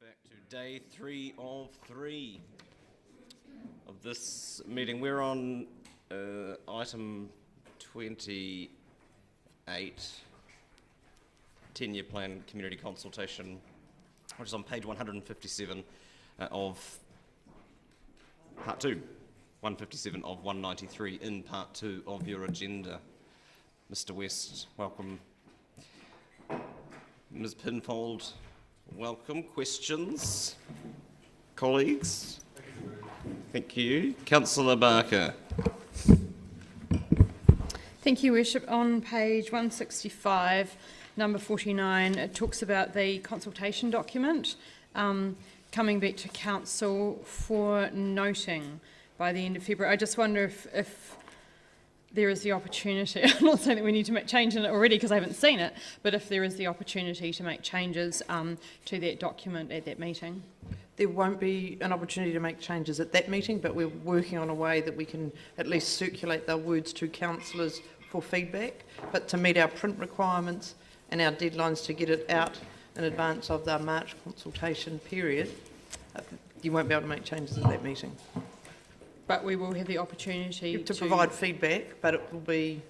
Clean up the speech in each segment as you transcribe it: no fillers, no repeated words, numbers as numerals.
Back to day 3 of 3 of this meeting. We're on item 28, 10-year plan community consultation, which is on page 157 of part 2, 157 of 193 in part 2 of your agenda. Mr. West, welcome. Ms. Pinfold, welcome. Questions? Colleagues? Thank you. Councillor Barker. Thank you, Worship. On page 165, number 49, it talks about the consultation document coming back to Council for noting by the end of February. I just wonder if there is the opportunity, I'm not saying that we need to make change in it already because I haven't seen it, but if there is the opportunity to make changes to that document at that meeting. There won't be an opportunity to make changes at that meeting, but we're working on a way that we can at least circulate the words to councillors for feedback. But to meet our print requirements and our deadlines to get it out in advance of the March consultation period, you won't be able to make changes at that meeting. But we will have the opportunity to provide feedback, but it will be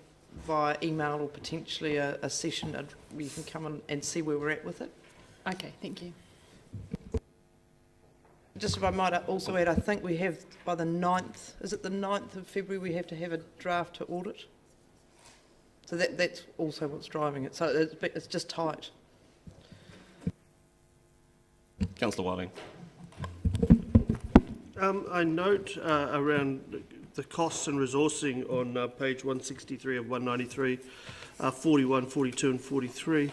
via email or potentially a session where you can come in and see where we're at with it. Okay, thank you. Just if I might also add, I think we have by the 9th, is it the 9th of February, we have to have a draft to audit. So that's also what's driving it. So it's just tight. Councillor Whiting. I note around the costs and resourcing on page 163 of 193, 41, 42 and 43.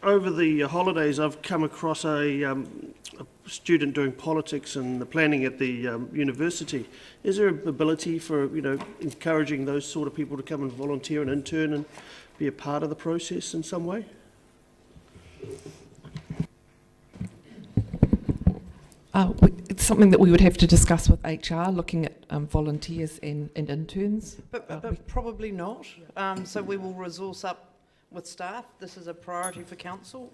Over the holidays I've come across a student doing politics and the planning at the university. Is there an ability for encouraging those sort of people to come and volunteer and intern and be a part of the process in some way? It's something that we would have to discuss with HR, looking at volunteers and interns. But probably not. So we will resource up with staff. This is a priority for council.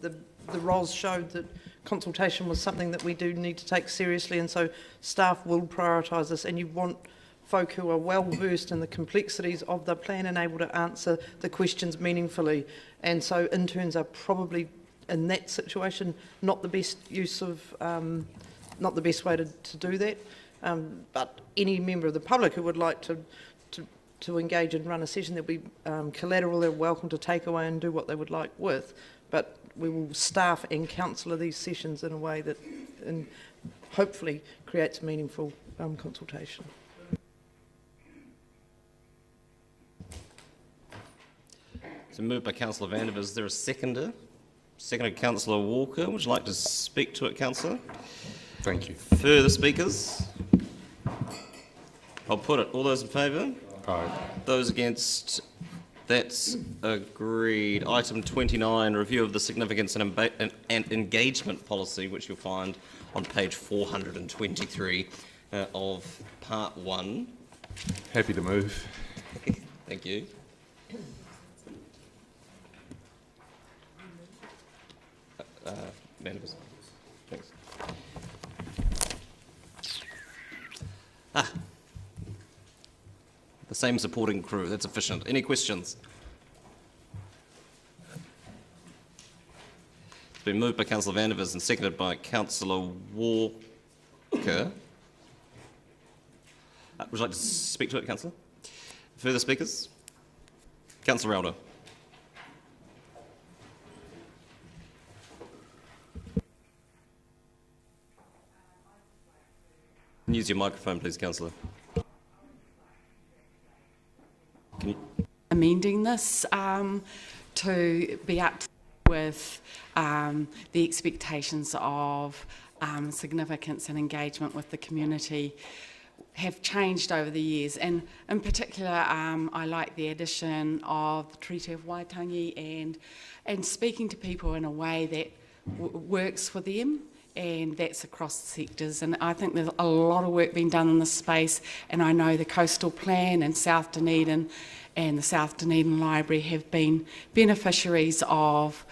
The roles showed that consultation was something that we do need to take seriously, and so staff will prioritise this. And you want folk who are well versed in the complexities of the plan and able to answer the questions meaningfully. And so interns are probably, in that situation, not the best use of, not the best way to do that. But any member of the public who would like to engage and run a session, there'll be collateral they're welcome to take away and do what they would like with. But we will staff and counsellor these sessions in a way that hopefully creates meaningful consultation. So moved by Councillor Vanderver. Is there a seconder? Seconded Councillor Walker. Would you like to speak to it, Councillor? Thank you. Further speakers? I'll put it. All those in favour? Aye. Those against? That's agreed. Item 29, review of the significance and engagement policy, which you'll find on page 423 of part 1. Happy to move. Thank you. Thanks. The same supporting crew, that's efficient. Any questions? It's been moved by Councillor Vanderver and seconded by Councillor Walker. Would you like to speak to it, Councillor? Further speakers? Councillor Elder. Use your microphone, please, Councillor. Amending this to be up with the expectations of significance and engagement with the community have changed over the years, and in particular I like the addition of the Treaty of Waitangi and speaking to people in a way that works for them and that's across sectors. And I think there's a lot of work being done in this space, and I know the Coastal Plan and South Dunedin and the South Dunedin Library have been beneficiaries of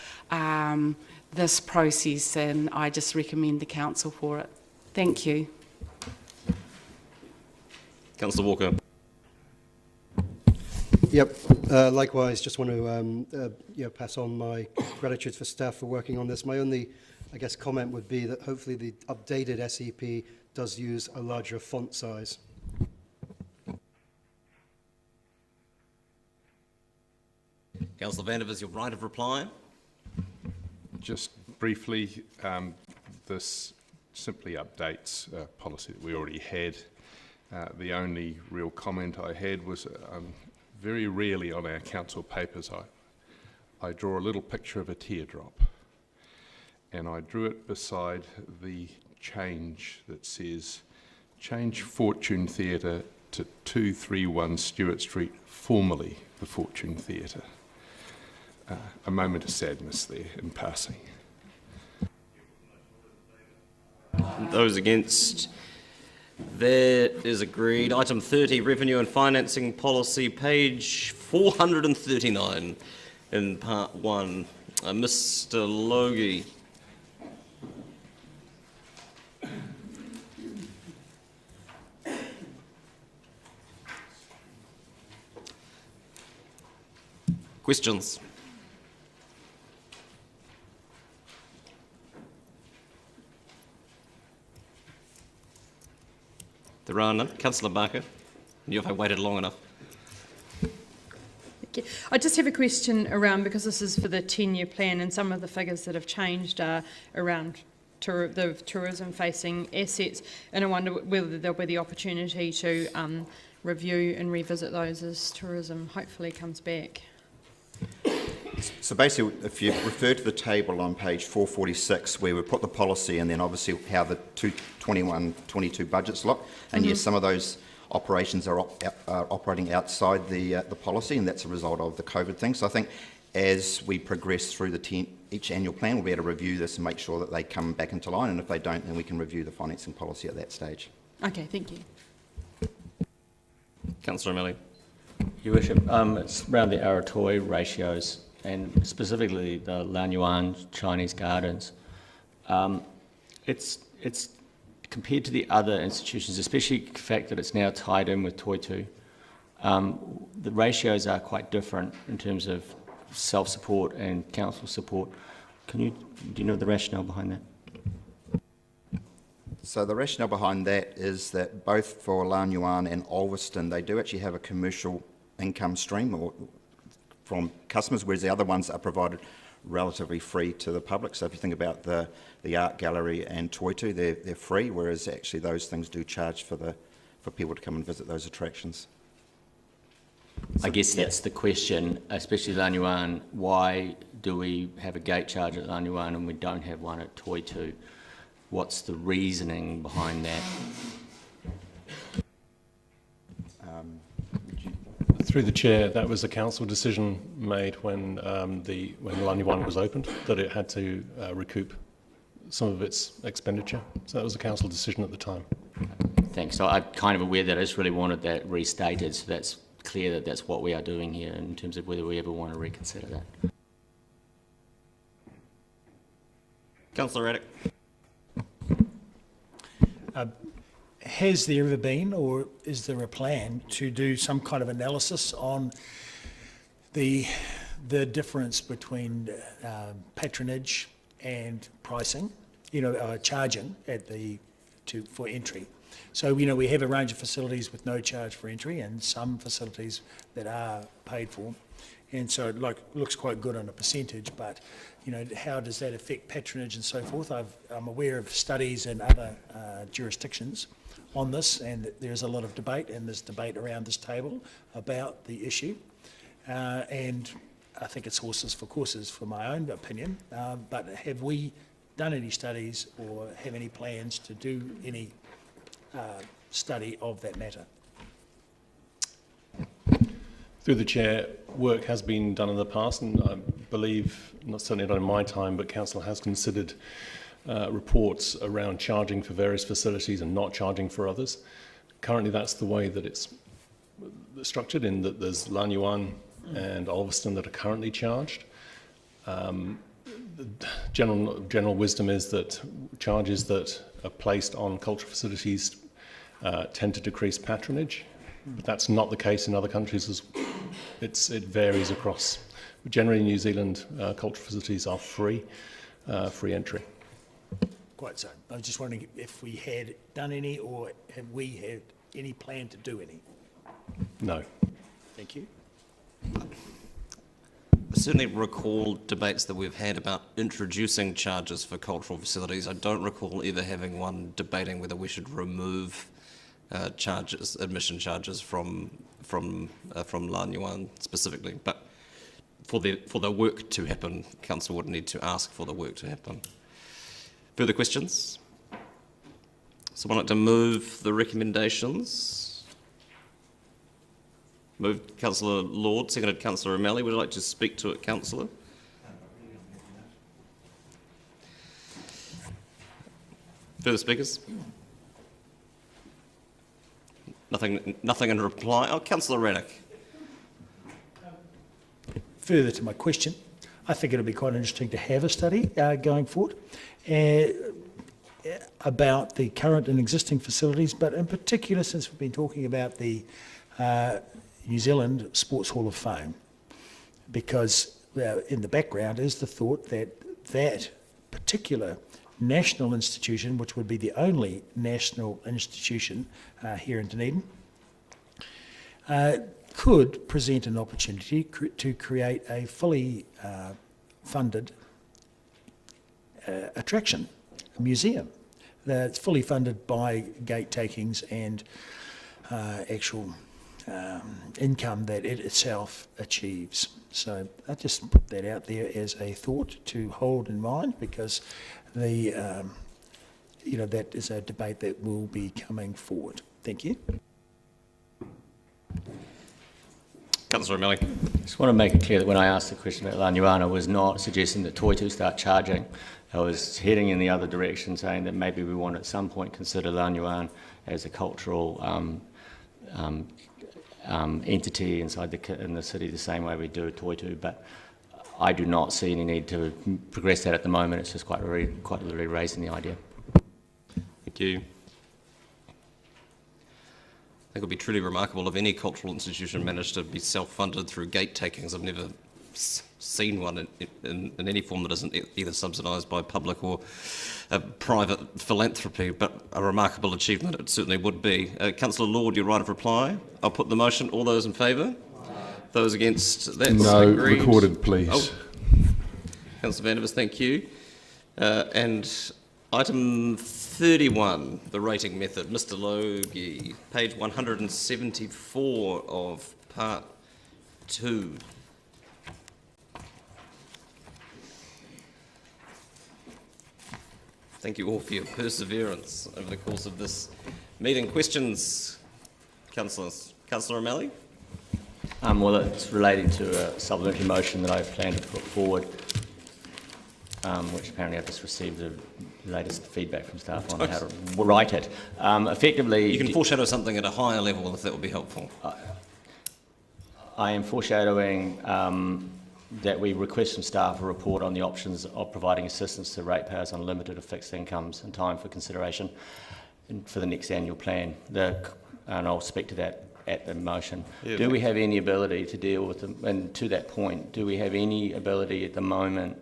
this process, and I just recommend the council for it. Thank you. Councillor Walker. Yep. Likewise, just want to pass on my gratitude for staff for working on this. My only, I guess, comment would be that hopefully the updated SEP does use a larger font size. Councillor Vandervis, your right of reply. Just briefly, this simply updates a policy that we already had. The only real comment I had was very rarely on our council papers I draw a little picture of a teardrop, and I drew it beside the change that says change Fortune Theatre to 231 Stewart Street, formerly the Fortune Theatre. A moment of sadness there in passing. Those against? That is agreed. Item 30, Revenue and Financing Policy, page 439 in part 1. Mr. Logie. Questions? There are none. Councillor Barker, you have waited long enough. Thank you. I just have a question around, because this is for the 10-year plan, and some of the figures that have changed are around the tourism-facing assets, and I wonder whether there'll be the opportunity to review and revisit those as tourism hopefully comes back. So basically, if you refer to the table on page 446, where we put the policy and then obviously how the 21-22 budgets look, and yes, some of those operations are operating outside the policy, and that's a result of the COVID thing. So I think as we progress through each annual plan, we'll be able to review this and make sure that they come back into line, and if they don't, then we can review the financing policy at that stage. Okay, thank you. Councillor O'Malley. Your Worship, it's around the Aratoi ratios, and specifically the Lanyuan Chinese Gardens. It's compared to the other institutions, especially the fact that it's now tied in with Toitu, the ratios are quite different in terms of self-support and council support. Do you know the rationale behind that? So the rationale behind that is that both for Lanyuan and Ulverston, they do actually have a commercial income stream from customers, whereas the other ones are provided relatively free to the public. So if you think about the art gallery and Toitu, they're free, whereas actually those things do charge for people to come and visit those attractions. So, I guess that's the question, especially Lanyuan. Why do we have a gate charge at Lanyuan and we don't have one at Toitu? What's the reasoning behind that? Through the chair, that was a council decision made when Lanyuan was opened, that it had to recoup some of its expenditure. So that was a council decision at the time. Thanks. So I'm kind of aware that I just really wanted that restated, so that's clear that that's what we are doing here in terms of whether we ever want to reconsider that. Councillor Raddick. Has there ever been, or is there a plan to do some kind of analysis on the difference between patronage and pricing, charging for entry? So, we have a range of facilities with no charge for entry and some facilities that are paid for. And so it looks quite good on a percentage, but, how does that affect patronage and so forth? I'm aware of studies in other jurisdictions on this, and there's a lot of debate, and there's debate around this table about the issue. And I think it's horses for courses, for my own opinion. But have we done any studies or have any plans to do any study of that matter? Through the chair, work has been done in the past, and I believe, certainly not in my time, but council has considered reports around charging for various facilities and not charging for others. Currently, that's the way that it's structured, in that there's Lanyuan and Ulverston that are currently charged. General wisdom is that charges that are placed on cultural facilities tend to decrease patronage, but that's not the case in other countries. It varies across. Generally, in New Zealand, cultural facilities are free entry. Quite so. I was just wondering if we had done any, or have we had any plan to do any? No. Thank you. I certainly recall debates that we've had about introducing charges for cultural facilities. I don't recall ever having one debating whether we should remove admission charges from Lanyuan specifically. But for the work to happen, council would need to ask for the work to happen. Further questions? Someone like to move the recommendations? Moved Councillor Lord, seconded Councillor O'Malley. Would you like to speak to it, Councillor? Further speakers? Nothing in reply. Oh, Councillor Rannock. Further to my question, I think it'll be quite interesting to have a study going forward about the current and existing facilities, but in particular, since we've been talking about the New Zealand Sports Hall of Fame, because in the background is the thought that that particular national institution, which would be the only national institution here in Dunedin, could present an opportunity to create a fully funded attraction, a museum that's fully funded by gate takings and actual income that it itself achieves. So I just put that out there as a thought to hold in mind, because that is a debate that will be coming forward. Thank you. Councillor O'Malley. I just want to make it clear that when I asked the question about Lanyuan, I was not suggesting that Toitu start charging. I was heading in the other direction, saying that maybe we want at some point consider Lanyuan as a cultural entity inside in the city, the same way we do Toitu. But I do not see any need to progress that at the moment. It's just quite literally raising the idea. Thank you. I think it would be truly remarkable if any cultural institution managed to be self-funded through gate takings. I've never seen one in any form that isn't either subsidised by public or private philanthropy, but a remarkable achievement it certainly would be. Councillor Lord, your right of reply. I'll put the motion. All those in favour? Those against? That's no. Agreed. Recorded, please. Oh. Councillor Vandevers, thank you. And item 31, the rating method. Mr Logie, page 174 of part 2. Thank you all for your perseverance over the course of this meeting. Questions, councillors? Councillor O'Malley? Well, it's relating to a supplementary motion that I plan to put forward, which apparently I've just received the latest feedback from staff on how to write it. Effectively... You can foreshadow something at a higher level if that would be helpful. I am foreshadowing that we request from staff a report on the options of providing assistance to ratepayers on limited or fixed incomes and time for consideration for the next annual plan. And I'll speak to that at the motion. Yeah, do we have any ability to deal with them? And to that point, do we have any ability at the moment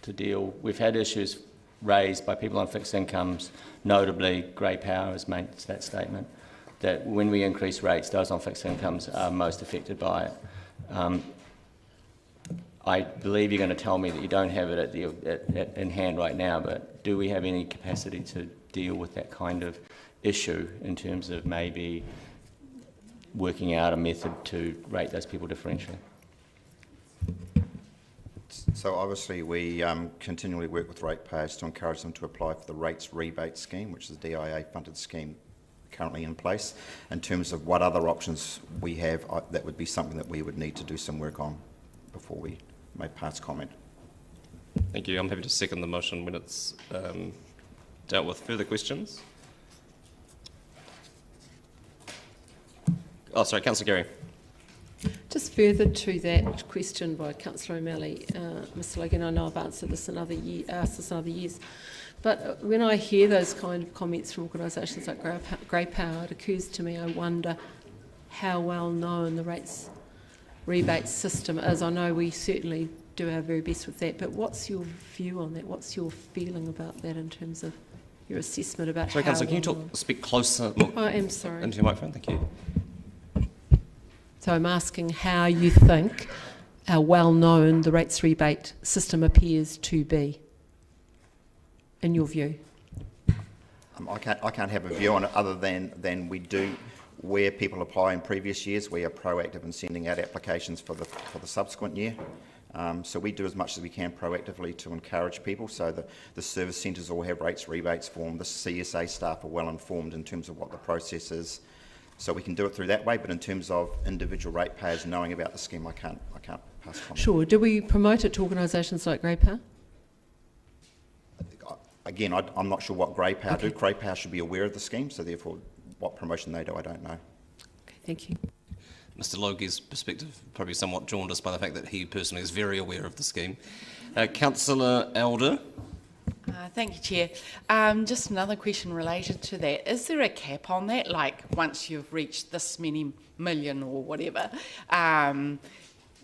to deal? We've had issues raised by people on fixed incomes, notably Grey Power has made that statement, that when we increase rates, those on fixed incomes are most affected by it. I believe you're going to tell me that you don't have it in hand right now, but do we have any capacity to deal with that kind of issue in terms of maybe working out a method to rate those people differentially? So obviously we continually work with ratepayers to encourage them to apply for the rates rebate scheme, which is the DIA funded scheme currently in place. In terms of what other options we have, that would be something that we would need to do some work on before we may pass comment. Thank you. I'm happy to second the motion when it's dealt with. Further questions? Oh, sorry, Councillor Gary. Just further to that question by Councillor O'Malley, Mr. Logan, I know I've answered this in other years, but when I hear those kind of comments from organisations like Grey Power, it occurs to me, I wonder how well known the rates rebate system is. I know we certainly do our very best with that, but what's your view on that? What's your feeling about that in terms of your assessment about Sorry, how Councillor, can you well speak closer I am sorry. into your microphone? Thank you. So I'm asking how you think how well known the rates rebate system appears to be, in your view. I can't have a view on it other than we do, where people apply in previous years, we are proactive in sending out applications for the subsequent year. So we do as much as we can proactively to encourage people. So the service centres all have rates rebates form. The CSA staff are well informed in terms of what the process is. So we can do it through that way, but in terms of individual ratepayers knowing about the scheme, I can't pass comment. Sure. Do we promote it to organisations like Grey Power? Again, I'm not sure what Grey Power do. Grey Power should be aware of the scheme, so therefore what promotion they do, I don't know. Okay, thank you. Mr. Logie's perspective probably somewhat jaundiced by the fact that he personally is very aware of the scheme. Councillor Elder. Thank you, Chair. Just another question related to that. Is there a cap on that? Like, once you've reached this many million or whatever,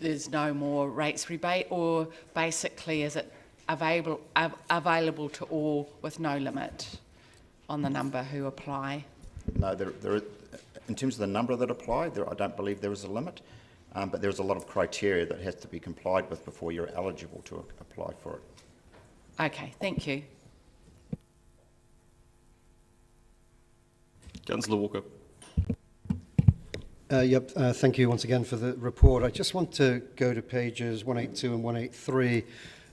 there's no more rates rebate, or basically is it available to all with no limit on the number who apply? No, in terms of the number that apply, I don't believe there is a limit, but there's a lot of criteria that has to be complied with before you're eligible to apply for it. Okay, thank you. Councillor Walker. Thank you once again for the report. I just want to go to pages 182 and 183,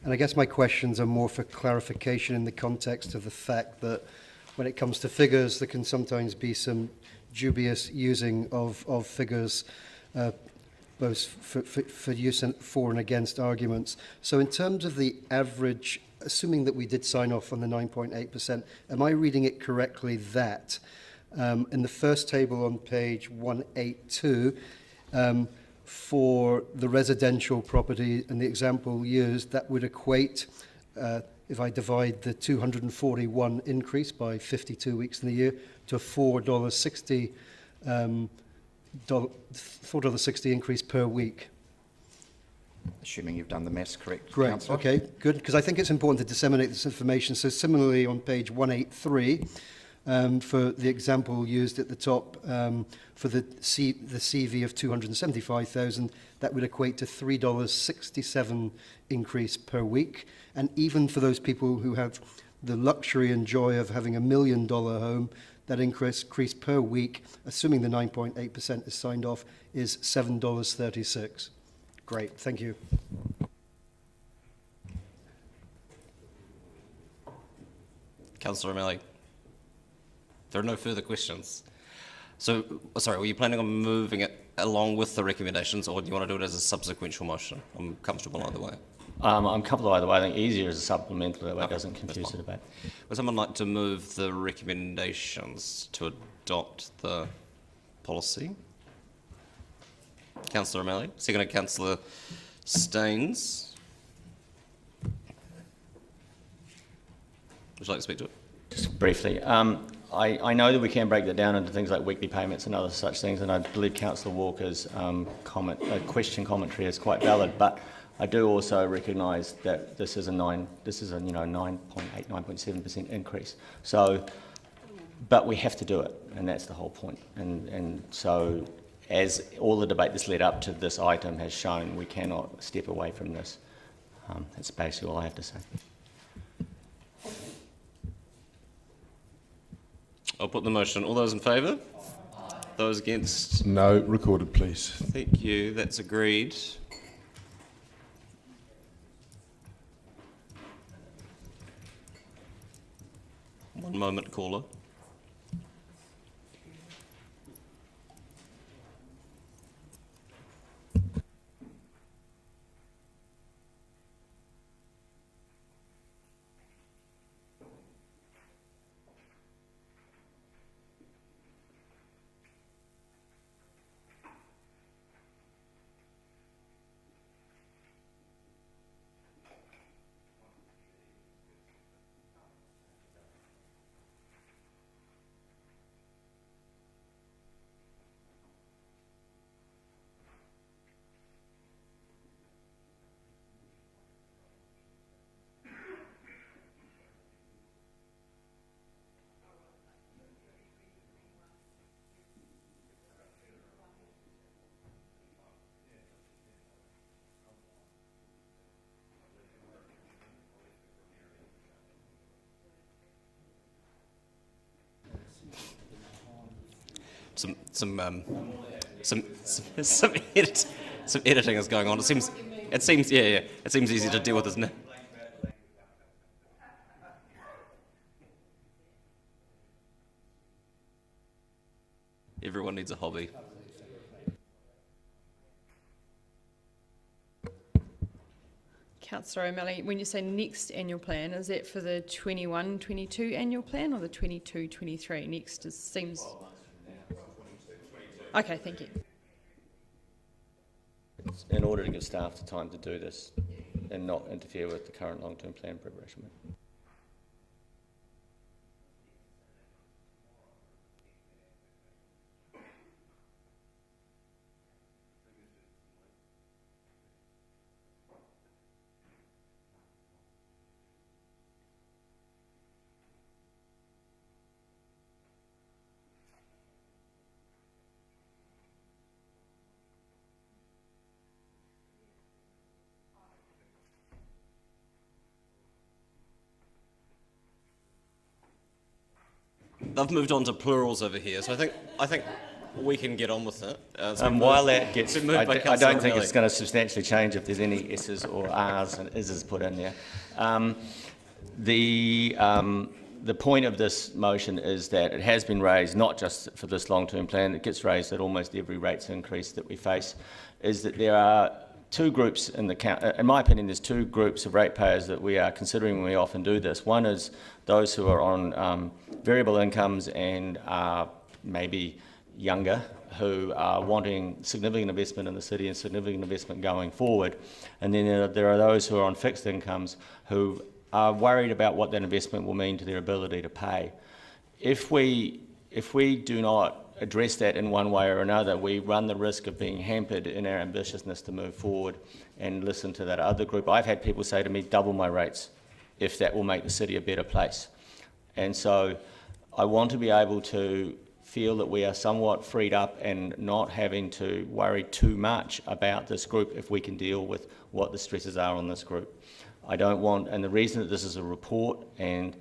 and I guess my questions are more for clarification in the context of the fact that when it comes to figures, there can sometimes be some dubious using of figures, both for use and for and against arguments. So in terms of the average, assuming that we did sign off on the 9.8%, am I reading it correctly that in the first table on page 182, for the residential property and the example used, that would equate, if I divide the 241 increase by 52 weeks in the year, to a $4.60 $4.60 increase per week. Assuming you've done the maths correct, Great, Councillor. okay, good, because I think it's important to disseminate this information. So similarly on page 183, for the example used at the top, for the CV of 275,000, that would equate to $3.67 increase per week. And even for those people who have the luxury and joy of having $1 million home, that increase per week, assuming the 9.8% is signed off, is $7.36. Great, thank you. Councillor O'Malley. There are no further questions. So, sorry, were you planning on moving it along with the recommendations, or do you want to do it as a subsequential motion? I'm comfortable either way. I'm comfortable either way. I think easier as a supplemental, that way it doesn't confuse the debate. Would someone like to move the recommendations to adopt the policy? Councillor O'Malley, seconded Councillor Staines. Would you like to speak to it? Just briefly. I know that we can break that down into things like weekly payments and other such things, and I believe Councillor Walker's question commentary is quite valid, but I do also recognise that this is a 9.8, 9.7% increase. So, but we have to do it, and that's the whole point. And so, as all the debate that's led up to this item has shown, we cannot step away from this. That's basically all I have to say. I'll put the motion. All those in favour? Those against? No, recorded, please. Thank you. That's agreed. One moment, caller. some editing is going on. It seems easy to deal with, isn't it? Everyone needs a hobby. Councillor O'Malley, when you say next annual plan, is that for the 21-22 annual plan or the 22-23? Next seems... Okay, thank you. In order to give staff the time to do this and not interfere with the current long-term plan preparation. They've moved on to plurals over here, so I think we can get on with it. While that gets, I don't think it's going going to substantially change if there's any S's or R's and is's put in there. The point of this motion is that it has been raised, not just for this long-term plan, it gets raised at almost every rates increase that we face, is that there are two groups in my opinion, there's two groups of ratepayers that we are considering when we often do this. One is those who are on variable incomes and are maybe younger, who are wanting significant investment in the city and significant investment going forward. And then there are those who are on fixed incomes who are worried about what that investment will mean to their ability to pay. If we do not address that in one way or another, we run the risk of being hampered in our ambitiousness to move forward and listen to that other group. I've had people say to me, double my rates, if that will make the city a better place. And so I want to be able to feel that we are somewhat freed up and not having to worry too much about this group if we can deal with what the stresses are on this group. I don't want, and the reason that this is a report and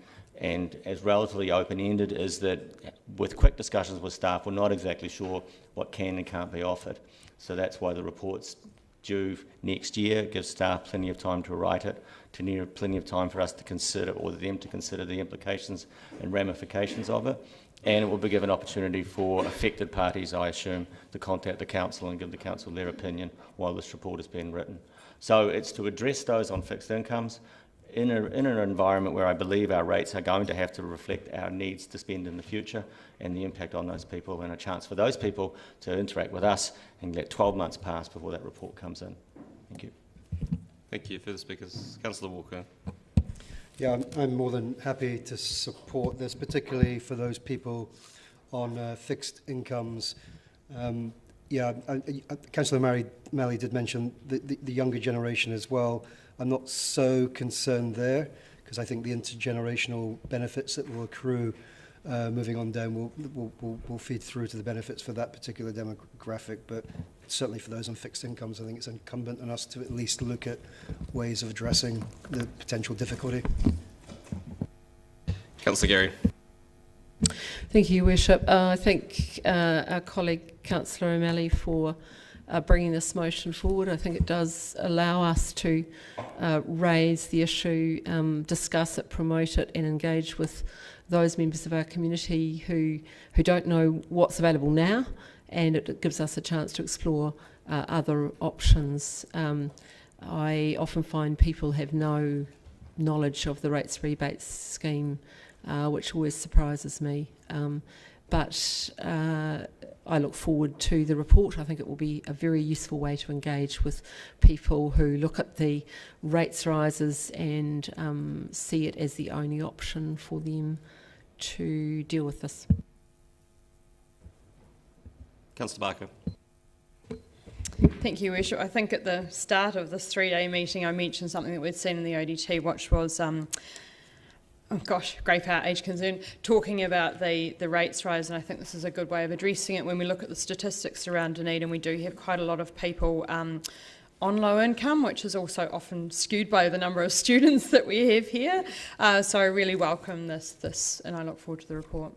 as relatively open-ended is that with quick discussions with staff, we're not exactly sure what can and can't be offered. So that's why the report's due next year. It gives staff plenty of time to write it, plenty of time for us to consider, or them to consider the implications and ramifications of it. And it will be given opportunity for affected parties, I assume, to contact the council and give the council their opinion while this report is being written. So it's to address those on fixed incomes in an environment where I believe our rates are going to have to reflect our needs to spend in the future and the impact on those people, and a chance for those people to interact with us and let 12 months pass before that report comes in. Thank you. Thank you. Further speakers? Councillor Walker. Yeah, I'm more than happy to support this, particularly for those people on fixed incomes. Councillor Malley did mention the younger generation as well. I'm not so concerned there, because I think the intergenerational benefits that will accrue moving on down will feed through to the benefits for that particular demographic. But certainly for those on fixed incomes, I think it's incumbent on us to at least look at ways of addressing the potential difficulty. Councillor Gary. Thank you, Your Worship. I thank our colleague Councillor O'Malley for bringing this motion forward. I think it does allow us to raise the issue, discuss it, promote it, and engage with those members of our community who don't know what's available now, and it gives us a chance to explore other options. I often find people have no knowledge of the rates rebates scheme, which always surprises me. But I look forward to the report. I think it will be a very useful way to engage with people who look at the rates rises and see it as the only option for them to deal with this. Councillor Barker. Thank you, Your Worship. I think at the start of this three-day meeting I mentioned something that we'd seen in the ODT, which was grey power age concern, talking about the rates rise, and I think this is a good way of addressing it. When we look at the statistics around Dunedin, we do have quite a lot of people on low income, which is also often skewed by the number of students that we have here. So I really welcome this, and I look forward to the report.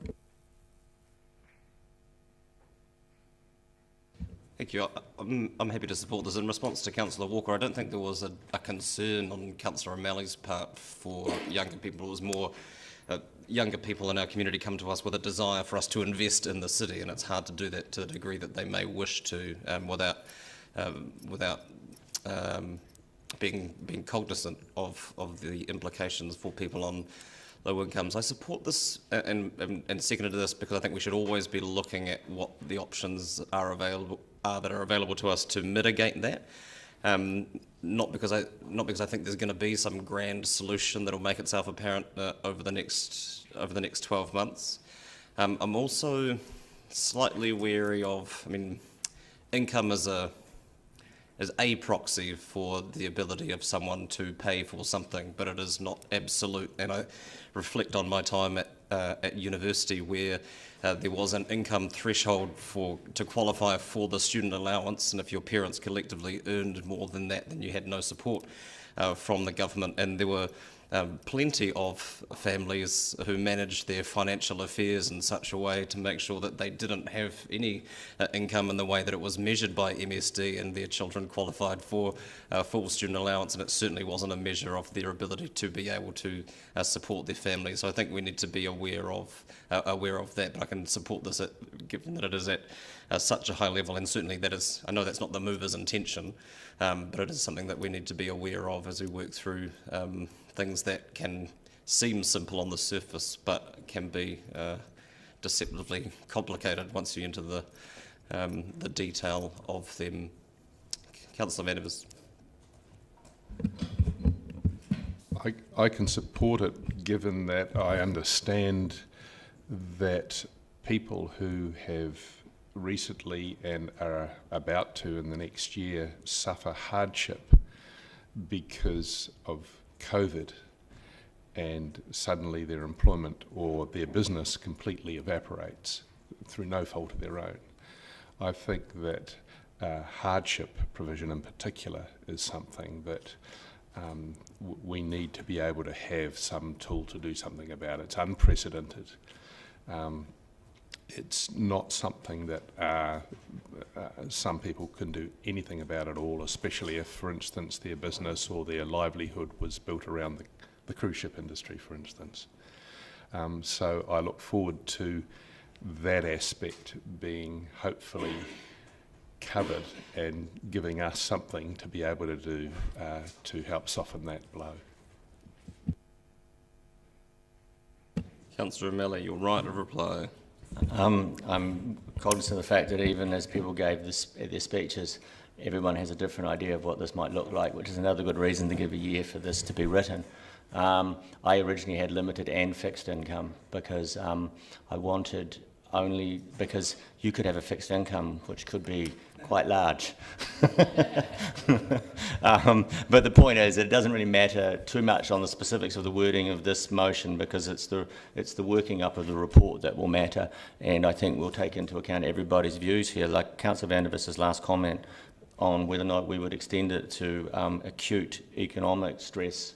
Thank you. I'm happy to support this. In response to Councillor Walker, I don't think there was a concern on Councillor O'Malley's part for younger people. It was more younger people in our community come to us with a desire for us to invest in the city, and it's hard to do that to the degree that they may wish to without being cognizant of the implications for people on low incomes. I support this and seconded this because I think we should always be looking at what the options are available to us to mitigate that. Not because I think there's going to be some grand solution that'll make itself apparent over the next 12 months. I'm also slightly wary of. I mean, income is a proxy for the ability of someone to pay for something, but it is not absolute. And I reflect on my time at university where there was an income threshold to qualify for the student allowance, and if your parents collectively earned more than that, then you had no support from the government. And there were plenty of families who managed their financial affairs in such a way to make sure that they didn't have any income in the way that it was measured by MSD, and their children qualified for full student allowance, and it certainly wasn't a measure of their ability to be able to support their families. So I think we need to be aware of that, but I can support this given that it is at such a high level, and certainly that is, I know that's not the mover's intention, but it is something that we need to be aware of as we work through things that can seem simple on the surface, but can be deceptively complicated once you enter the detail of them. Councillor Vandervis. I can support it, given that I understand that people who have recently and are about to in the next year suffer hardship because of COVID, and suddenly their employment or their business completely evaporates through no fault of their own. I think that hardship provision in particular is something that we need to be able to have some tool to do something about. It's unprecedented. It's not something that some people can do anything about at all, especially if, for instance, their business or their livelihood was built around the cruise ship industry, for instance. So I look forward to that aspect being hopefully covered and giving us something to be able to do to help soften that blow. Councillor O'Malley, your right of reply. I'm cognizant of the fact that even as people gave their speeches, everyone has a different idea of what this might look like, which is another good reason to give a year for this to be written. I originally had limited and fixed income because I wanted only because you could have a fixed income which could be quite large. But the point is, it doesn't really matter too much on the specifics of the wording of this motion because it's the working up of the report that will matter, and I think we'll take into account everybody's views here. Like Councillor Vandervis's last comment on whether or not we would extend it to acute economic stress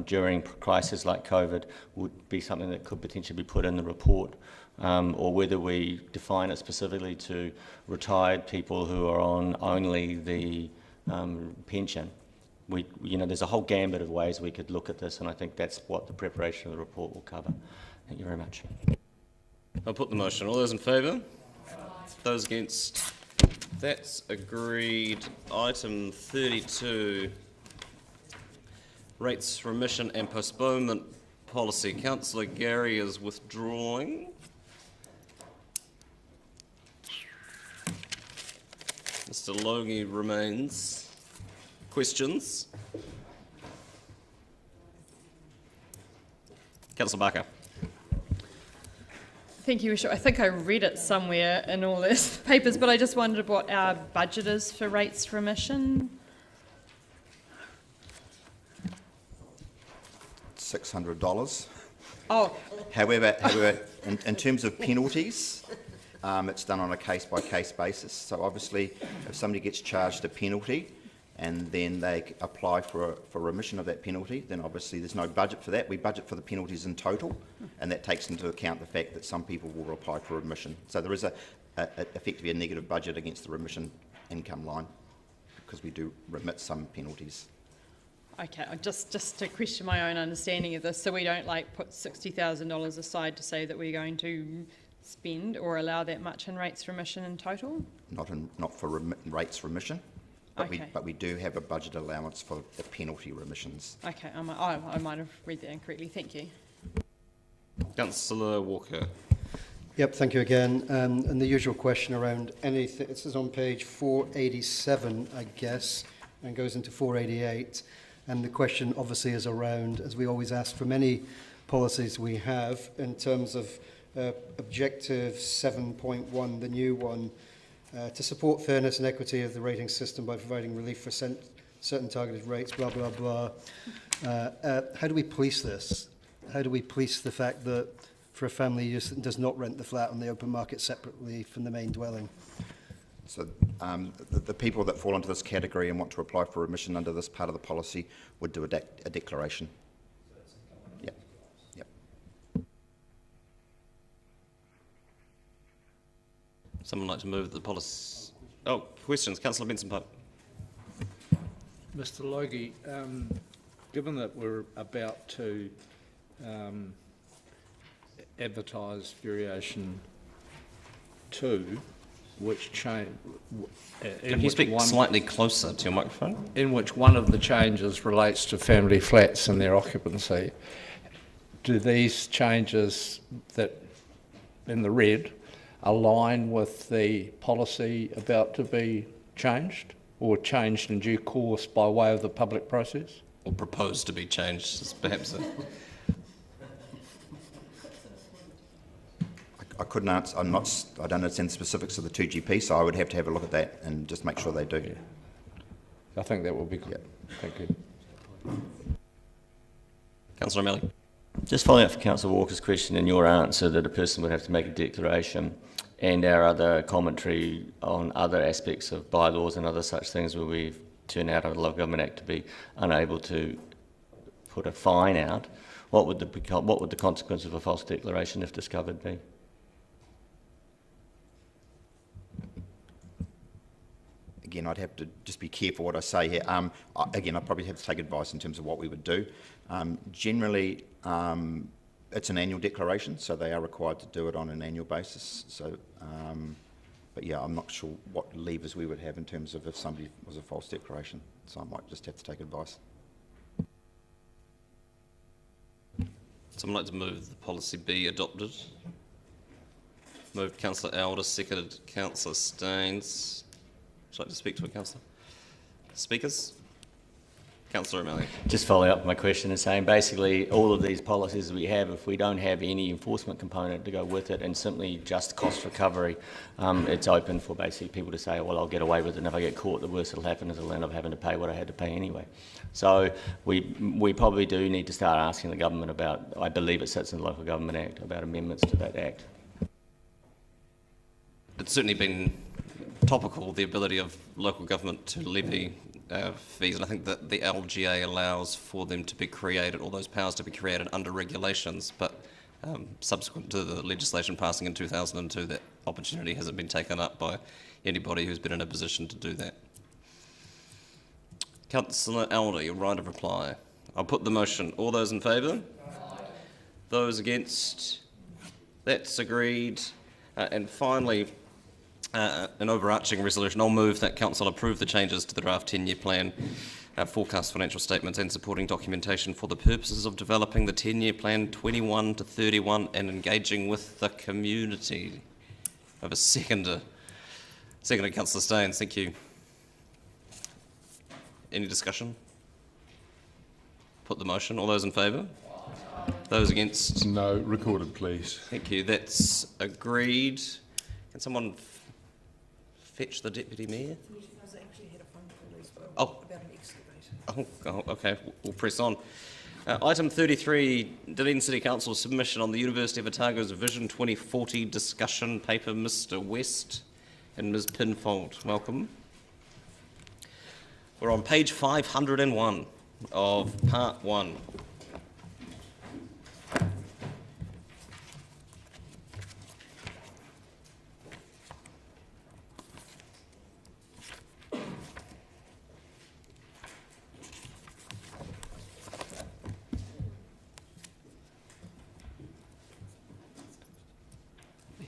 during crises like COVID would be something that could potentially be put in the report. Or whether we define it specifically to retired people who are on only the pension. There's a whole gambit of ways we could look at this, and I think that's what the preparation of the report will cover. Thank you very much. I'll put the motion. All those in favour? Those against? That's agreed. Item 32, rates, remission and postponement policy. Councillor Gary is withdrawing. Mr. Logie remains. Questions? Councillor Barker. Thank you, Bishop. I think I read it somewhere in all these papers, but I just wondered what our budget is for rates remission. $600. Oh. However, in terms of penalties, it's done on a case-by-case basis. So obviously, if somebody gets charged a penalty, and then they apply for remission of that penalty, then obviously there's no budget for that. We budget for the penalties in total, and that takes into account the fact that some people will apply for remission. So there is effectively a negative budget against the remission income line, because we do remit some penalties. Okay, just to question my own understanding of this, so we don't like put $60,000 aside to say that we're going to spend or allow that much in rates remission in total? Not for rates remission, but, okay. we do have a budget allowance for the penalty remissions. Okay, I might have read that incorrectly. Thank you. Councillor Walker. Yep, thank you again. And the usual question around anything, this is on page 487, I guess, and goes into 488. And the question obviously is around, as we always ask for many policies we have, in terms of objective 7.1, the new one, to support fairness and equity of the rating system by providing relief for certain targeted rates, blah, blah, blah. How do we police this? How do we police the fact that for a family use that does not rent the flat on the open market separately from the main dwelling? So the people that fall into this category and want to apply for remission under this part of the policy would do a declaration. Yep. Yep. Someone like to move the policy? Oh, questions. Councillor Benson-Pope. Mr. Logie, given that we're about to advertise variation 2, which change? Can you speak slightly closer to your microphone? In which one of the changes relates to family flats and their occupancy. Do these changes that in the red align with the policy about to be changed, or changed in due course by way of the public process? Or proposed to be changed, perhaps. I couldn't answer. I don't understand the specifics of the 2GP, so I would have to have a look at that and just make sure they do. Yeah. I think that will be good. Yeah. Thank you. Councillor O'Malley. Just following up for Councillor Walker's question and your answer that a person would have to make a declaration, and our other commentary on other aspects of bylaws and other such things where we've turned out under the Local Government Act to be unable to put a fine out, what would the consequence of a false declaration, if discovered, be? Again, I'd have to just be careful what I say here. Again, I'd probably have to take advice in terms of what we would do. Generally, it's an annual declaration, so they are required to do it on an annual basis. So, but yeah, I'm not sure what levers we would have in terms of if somebody was a false declaration. So I might just have to take advice. Someone like to move the policy be adopted? Moved Councillor Elder, seconded Councillor Staines. Would you like to speak to a councillor? Speakers? Councillor O'Malley. Just following up my question and saying basically all of these policies we have, if we don't have any enforcement component to go with it and simply just cost recovery, it's open for basically people to say, well, I'll get away with it, and if I get caught, the worst that'll happen is I'll end up having to pay what I had to pay anyway. So we probably do need to start asking the government about, I believe it sits in the Local Government Act, about amendments to that act. It's certainly been topical, the ability of local government to levy fees, and I think that the LGA allows for them to be created, all those powers to be created under regulations, but subsequent to the legislation passing in 2002, that opportunity hasn't been taken up by anybody who's been in a position to do that. Councillor Elder, your right of reply. I'll put the motion. All those in favour? Those against? That's agreed. And finally, an overarching resolution. I'll move that Council approve the changes to the draft 10-year plan, forecast financial statements and supporting documentation for the purposes of developing the 10-year plan 21 to 31 and engaging with the community. I have a seconder. Seconded, Councillor Staines. Thank you. Any discussion? Put the motion. All those in favour? Those against? No. Recorded, please. Thank you. That's agreed. Can someone fetch the Deputy Mayor? Oh. Oh, okay. We'll press on. Item 33, Dunedin City Council submission on the University of Otago's Vision 2040 discussion paper. Mr. West and Ms. Pinfold, welcome. We're on page 501 of part 1.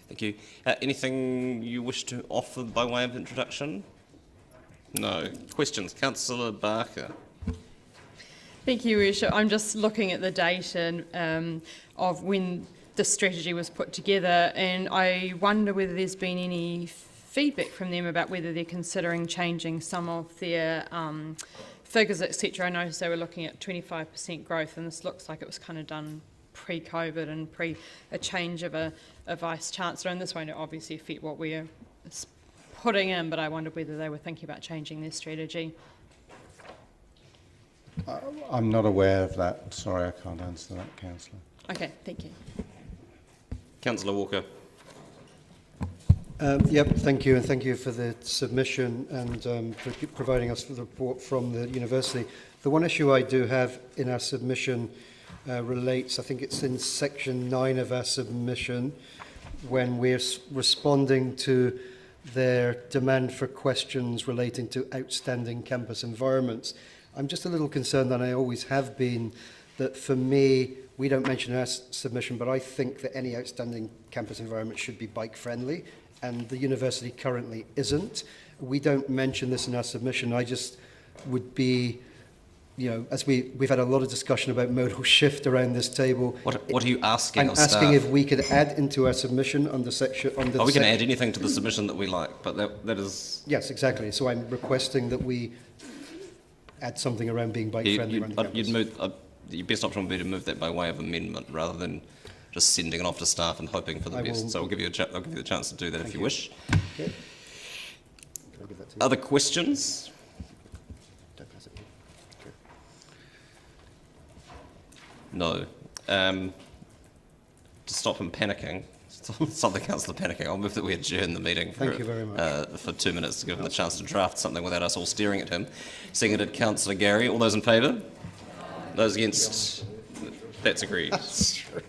Thank you. Anything you wish to offer by way of introduction? No. Questions? Councillor Barker. Thank you, Worship. I'm just looking at the date and, of when the strategy was put together, and I wonder whether there's been any feedback from them about whether they're considering changing some of their figures, etc. I noticed they were looking at 25% growth, and this looks like it was kind of done pre-COVID and pre a change of a Vice Chancellor, and this won't obviously affect what we're putting in, but I wondered whether they were thinking about changing their strategy. I'm not aware of that. Sorry, I can't answer that, Councillor. Okay, thank you. Councillor Walker. Yep, thank you, and thank you for the submission and for providing us with the report from the university. The one issue I do have in our submission relates, I think it's in section 9 of our submission, when we're responding to their demand for questions relating to outstanding campus environments. I'm just a little concerned, and I always have been, that for me, we don't mention in our submission, but I think that any outstanding campus environment should be bike friendly, and the university currently isn't. We don't mention this in our submission. I just would be, you know, as we've had a lot of discussion about modal shift around this table. What are you asking I'm of asking staff? if we could add into our submission under section... Under we can add anything to the submission that we like, but that is... Yes, exactly. So I'm requesting that we add something around being bike-friendly around the campus. Your best option would be to move that by way of amendment rather than just sending it off to staff and hoping for the best. So I'll give you the chance to do that if you wish. Okay. Other questions? Don't pass it. Okay. No. To stop him panicking, stop the councillor panicking, I'll move that we adjourn the meeting for, Thank you very much. For 2 minutes to give him the chance to draft something without us all staring at him. Seconded Councillor Gary. All those in favour? Those against? That's agreed. That's right.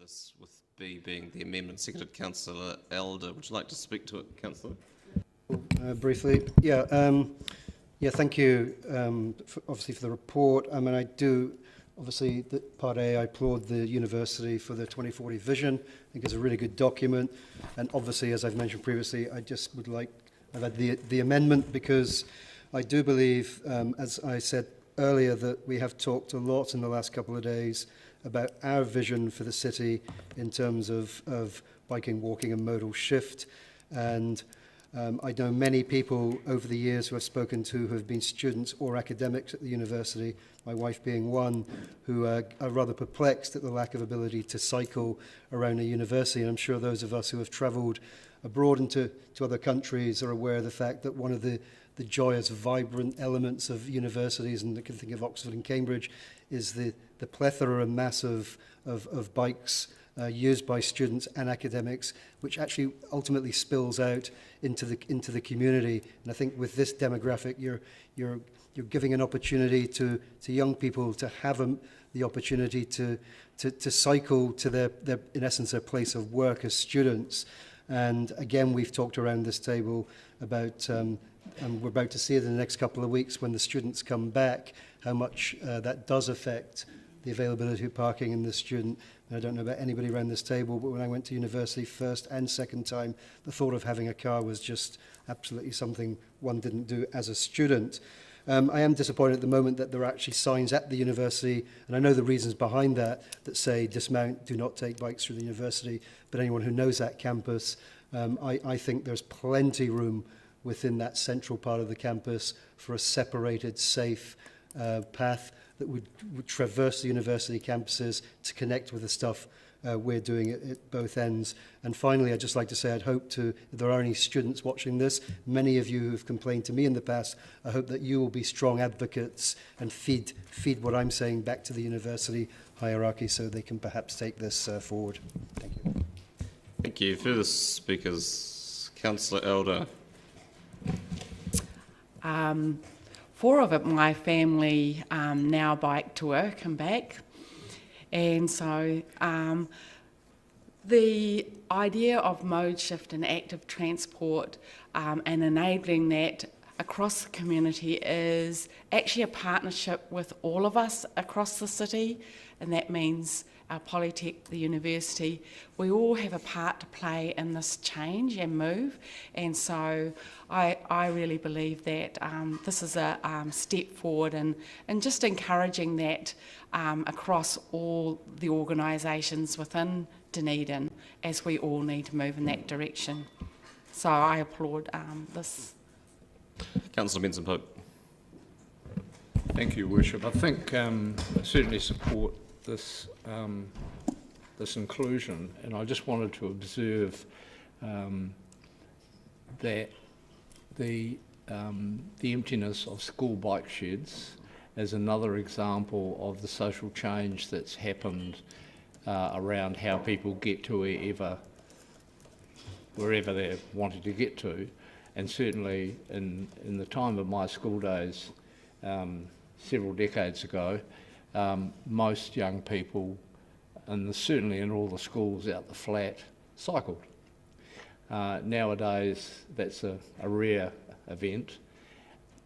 this, with B being the amendment, seconded Councillor Elder. Would you like to speak to it, Councillor? Briefly, thank you, obviously, for the report. I mean, I do, obviously, Part A, I applaud the university for the 2040 vision. I think it's a really good document. And obviously, as I've mentioned previously, I just would like, I've had the amendment because I do believe, as I said earlier, that we have talked a lot in the last couple of days about our vision for the city in terms of biking, walking and modal shift. And I know many people over the years who I've spoken to who have been students or academics at the university, my wife being one, who are rather perplexed at the lack of ability to cycle around a university. And I'm sure those of us who have travelled abroad into other countries are aware of the fact that one of the joyous, vibrant elements of universities, and I can think of Oxford and Cambridge, is the plethora and mass of bikes used by students and academics, which actually ultimately spills out into the community. And I think with this demographic, you're giving an opportunity to young people to have the opportunity to cycle to their in essence their place of work as students. And again, we've talked around this table about, and we're about to see it in the next couple of weeks when the students come back, how much that does affect the availability of parking in the student. And I don't know about anybody around this table, but when I went to university first and second time, the thought of having a car was just absolutely something one didn't do as a student. I am disappointed at the moment that there are actually signs at the university, and I know the reasons behind that say dismount, do not take bikes through the university, but anyone who knows that campus, I think there's plenty room within that central part of the campus for a separated, safe path that would traverse the university campuses to connect with the stuff we're doing at both ends. And finally, I'd just like to say I'd hope to, if there are any students watching this, many of you who have complained to me in the past, I hope that you will be strong advocates and feed what I'm saying back to the university hierarchy so they can perhaps take this forward. Thank you. Thank you. Further speakers, Councillor Elder. 4 of my family now bike to work and back. And so the idea of mode shift and active transport and enabling that across the community is actually a partnership with all of us across the city, and that means our Polytech, the university. We all have a part to play in this change and move, and so I really believe that this is a step forward and just encouraging that across all the organisations within Dunedin, as we all need to move in that direction. So I applaud this. Councillor Benson Pope. Thank you, Worship. I think I certainly support this this inclusion, and I just wanted to observe that the emptiness of school bike sheds is another example of the social change that's happened around how people get to wherever they're wanting to get to. And certainly in the time of my school days, several decades ago, most young people, and certainly in all the schools out the flat, cycled. Nowadays, that's a rare event,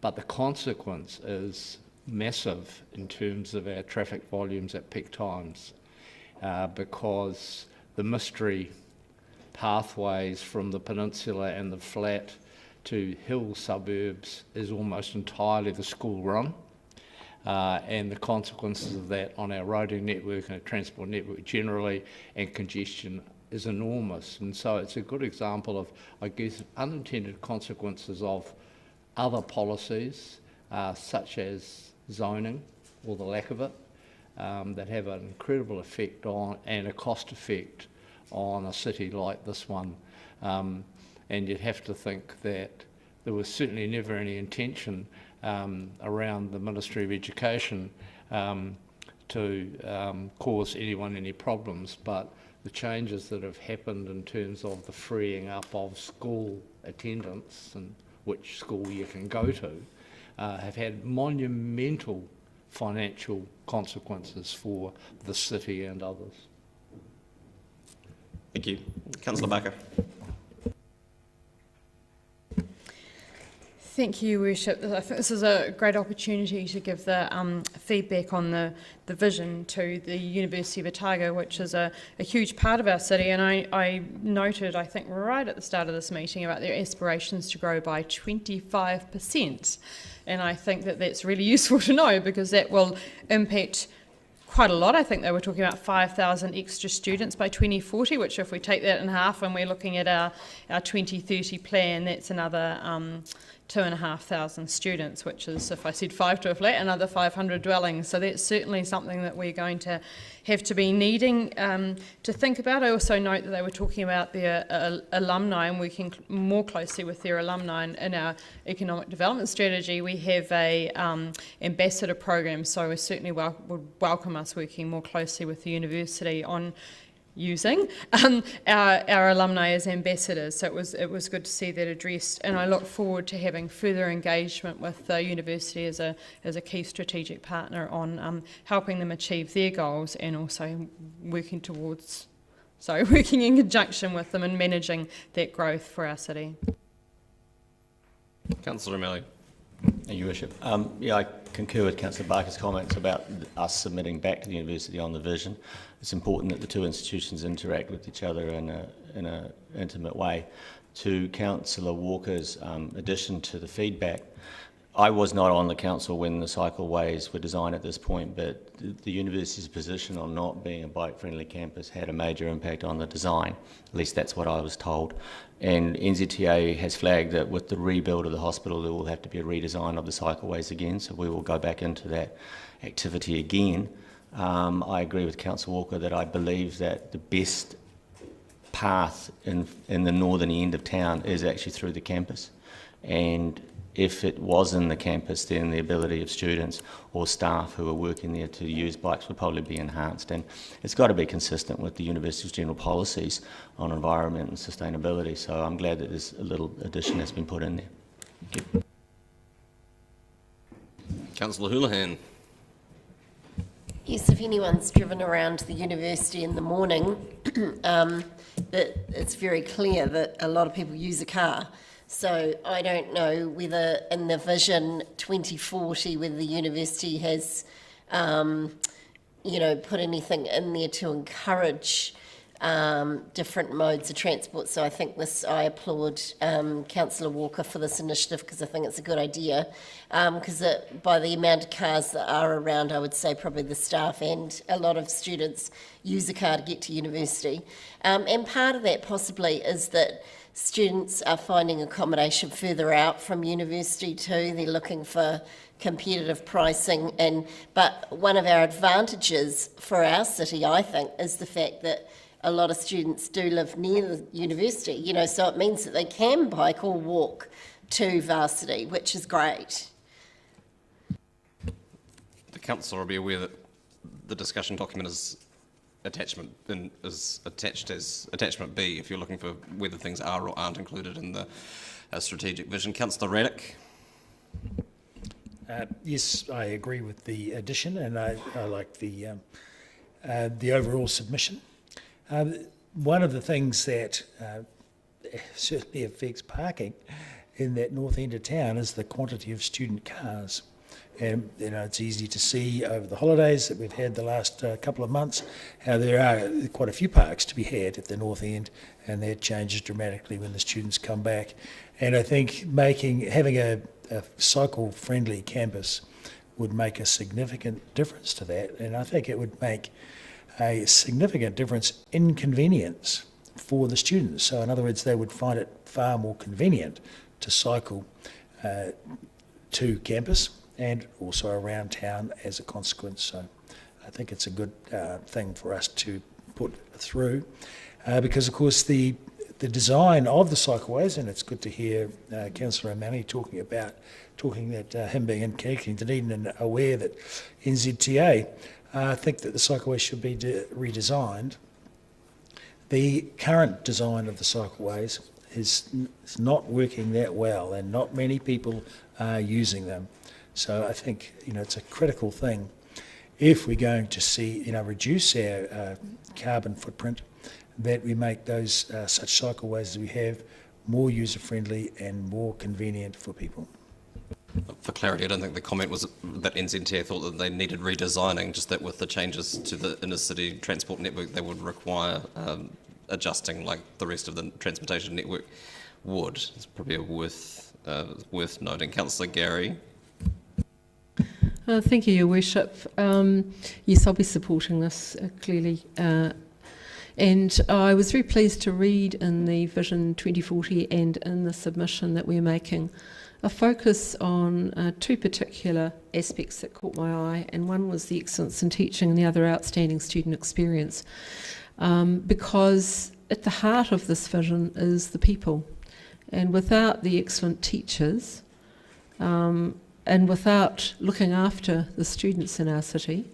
but the consequence is massive in terms of our traffic volumes at peak times, because the mystery pathways from the peninsula and the flat to hill suburbs is almost entirely the school run, and the consequences of that on our roading network and our transport network generally, and congestion, is enormous. And so it's a good example of, I guess, unintended consequences of other policies, such as zoning, or the lack of it, that have an incredible effect on, and a cost effect on a city like this one. And you'd have to think that there was certainly never any intention around the Ministry of Education to cause anyone any problems, but the changes that have happened in terms of the freeing up of school attendance and which school you can go to have had monumental financial consequences for the city and others. Thank you. Councillor Barker. Thank you, Worship. I think this is a great opportunity to give the feedback on the vision to the University of Otago, which is a huge part of our city. And I noted, I think right at the start of this meeting, about their aspirations to grow by 25%. And I think that that's really useful to know, because that will impact quite a lot. I think they were talking about 5,000 extra students by 2040, which if we take that in half and we're looking at our 2030 plan, that's another 2,500 students, which is, if I said 5 to a flat, another 500 dwellings. So that's certainly something that we're going to have to be needing to think about. I also note that they were talking about their alumni and working more closely with their alumni in our economic development strategy. We have a ambassador program, so we certainly would welcome us working more closely with the university on using our alumni as ambassadors. So it was good to see that addressed, and I look forward to having further engagement with the university as a key strategic partner on helping them achieve their goals, and also working in conjunction with them and managing that growth for our city. Councillor O'Malley. Thank you, Worship. I concur with Councillor Barker's comments about us submitting back to the university on the vision. It's important that the two institutions interact with each other in an intimate way. To Councillor Walker's addition to the feedback, I was not on the council when the cycleways were designed at this point, but the university's position on not being a bike-friendly campus had a major impact on the design. At least that's what I was told. And NZTA has flagged that with the rebuild of the hospital, there will have to be a redesign of the cycleways again, so we will go back into that activity again. I agree with Councillor Walker that I believe that the best path in the northern end of town is actually through the campus. And if it was in the campus, then the ability of students or staff who are working there to use bikes would probably be enhanced. And it's got to be consistent with the university's general policies on environment and sustainability. So I'm glad that there's a little addition that's been put in there. Thank you. Councillor Houlihan. Yes, if anyone's driven around the university in the morning, it's very clear that a lot of people use a car. So I don't know whether in the Vision 2040, whether the university has, put anything in there to encourage different modes of transport. So I think I applaud Councillor Walker for this initiative, because I think it's a good idea. Because by the amount of cars that are around, I would say probably the staff and a lot of students use a car to get to university. And part of that possibly is that students are finding accommodation further out from university too. They're looking for competitive pricing, but one of our advantages for our city, I think, is the fact that a lot of students do live near the university, so it means that they can bike or walk to varsity, which is great. The councillor will be aware that the discussion document is attached as attachment B if you're looking for whether things are or aren't included in the strategic vision. Councillor Raddick. Yes, I agree with the addition, and I like the overall submission. One of the things that certainly affects parking in that north end of town is the quantity of student cars. And it's easy to see over the holidays that we've had the last couple of months how there are quite a few parks to be had at the north end, and that changes dramatically when the students come back. And I think having a cycle-friendly campus would make a significant difference to that, and I think it would make a significant difference in convenience for the students. So in other words, they would find it far more convenient to cycle to campus and also around town as a consequence. So I think it's a good thing for us to put through because, of course, the design of the cycleways, and it's good to hear Councillor O'Malley talking that him being in Dunedin and aware that NZTA think that the cycleways should be redesigned. The current design of the cycleways is not working that well, and not many people are using them. So I think it's a critical thing if we're going to see reduce our carbon footprint that we make those such cycleways as we have more user-friendly and more convenient for people. For clarity, I don't think the comment was that NZTA thought that they needed redesigning, just that with the changes to the inner city transport network, they would require adjusting like the rest of the transportation network would. It's probably worth noting. Councillor Gary. Thank you, Your Worship. Yes, I'll be supporting this clearly. And I was very pleased to read in the Vision 2040 and in the submission that we're making a focus on two particular aspects that caught my eye, and one was the excellence in teaching and the other outstanding student experience. Because at the heart of this vision is the people, and without the excellent teachers and without looking after the students in our city,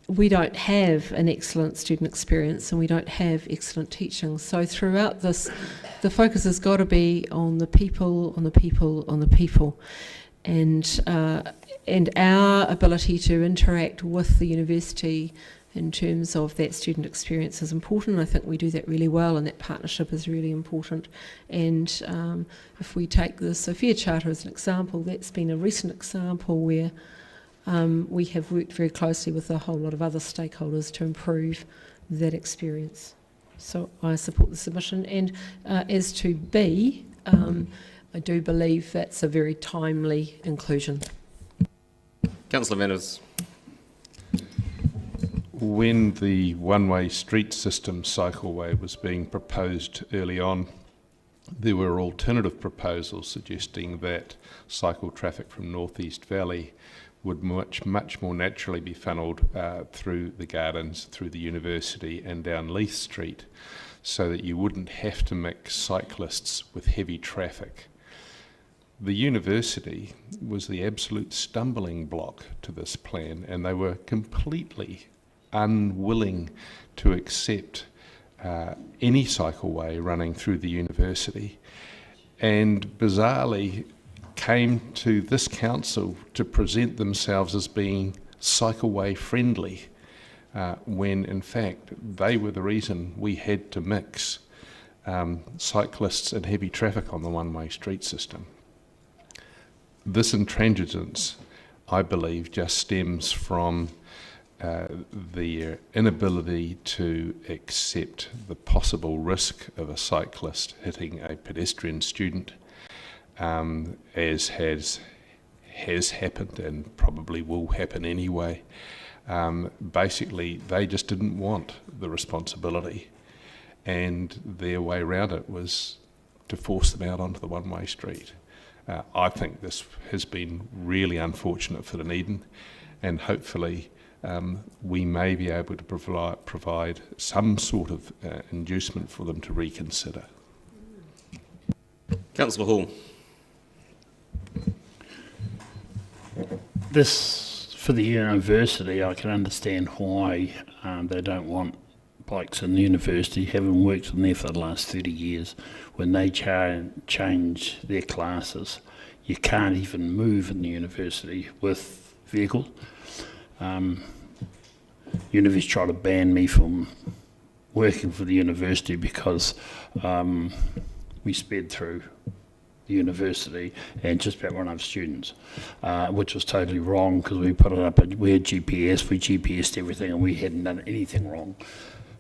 we don't have an excellent student experience and we don't have excellent teaching. So throughout this, the focus has got to be on the people, on the people, on the people. And our ability to interact with the university in terms of that student experience is important. I think we do that really well, and that partnership is really important. And if we take the Sophia Charter as an example, that's been a recent example where we have worked very closely with a whole lot of other stakeholders to improve that experience. So I support the submission. And as to B, I do believe that's a very timely inclusion. Councillor Manners. When the one-way street system cycleway was being proposed early on, there were alternative proposals suggesting that cycle traffic from North East Valley would much more naturally be funnelled through the gardens, through the university and down Leith Street, so that you wouldn't have to mix cyclists with heavy traffic. The university was the absolute stumbling block to this plan, and they were completely unwilling to accept any cycleway running through the university, and bizarrely came to this council to present themselves as being cycleway friendly, when in fact they were the reason we had to mix cyclists and heavy traffic on the one-way street system. This intransigence, I believe, just stems from the inability to accept the possible risk of a cyclist hitting a pedestrian student, as has happened and probably will happen anyway. Basically, they just didn't want the responsibility, and their way around it was to force them out onto the one-way street. I think this has been really unfortunate for Dunedin, and hopefully we may be able to provide some sort of inducement for them to reconsider. Councillor Hall. This, for the university, I can understand why they don't want bikes in the university, having worked in there for the last 30 years. When they change their classes, you can't even move in the university with vehicles. University try to ban me from working for the university because we sped through the university and just about run over students, which was totally wrong because we put it up, we had GPS, we GPSed everything and we hadn't done anything wrong.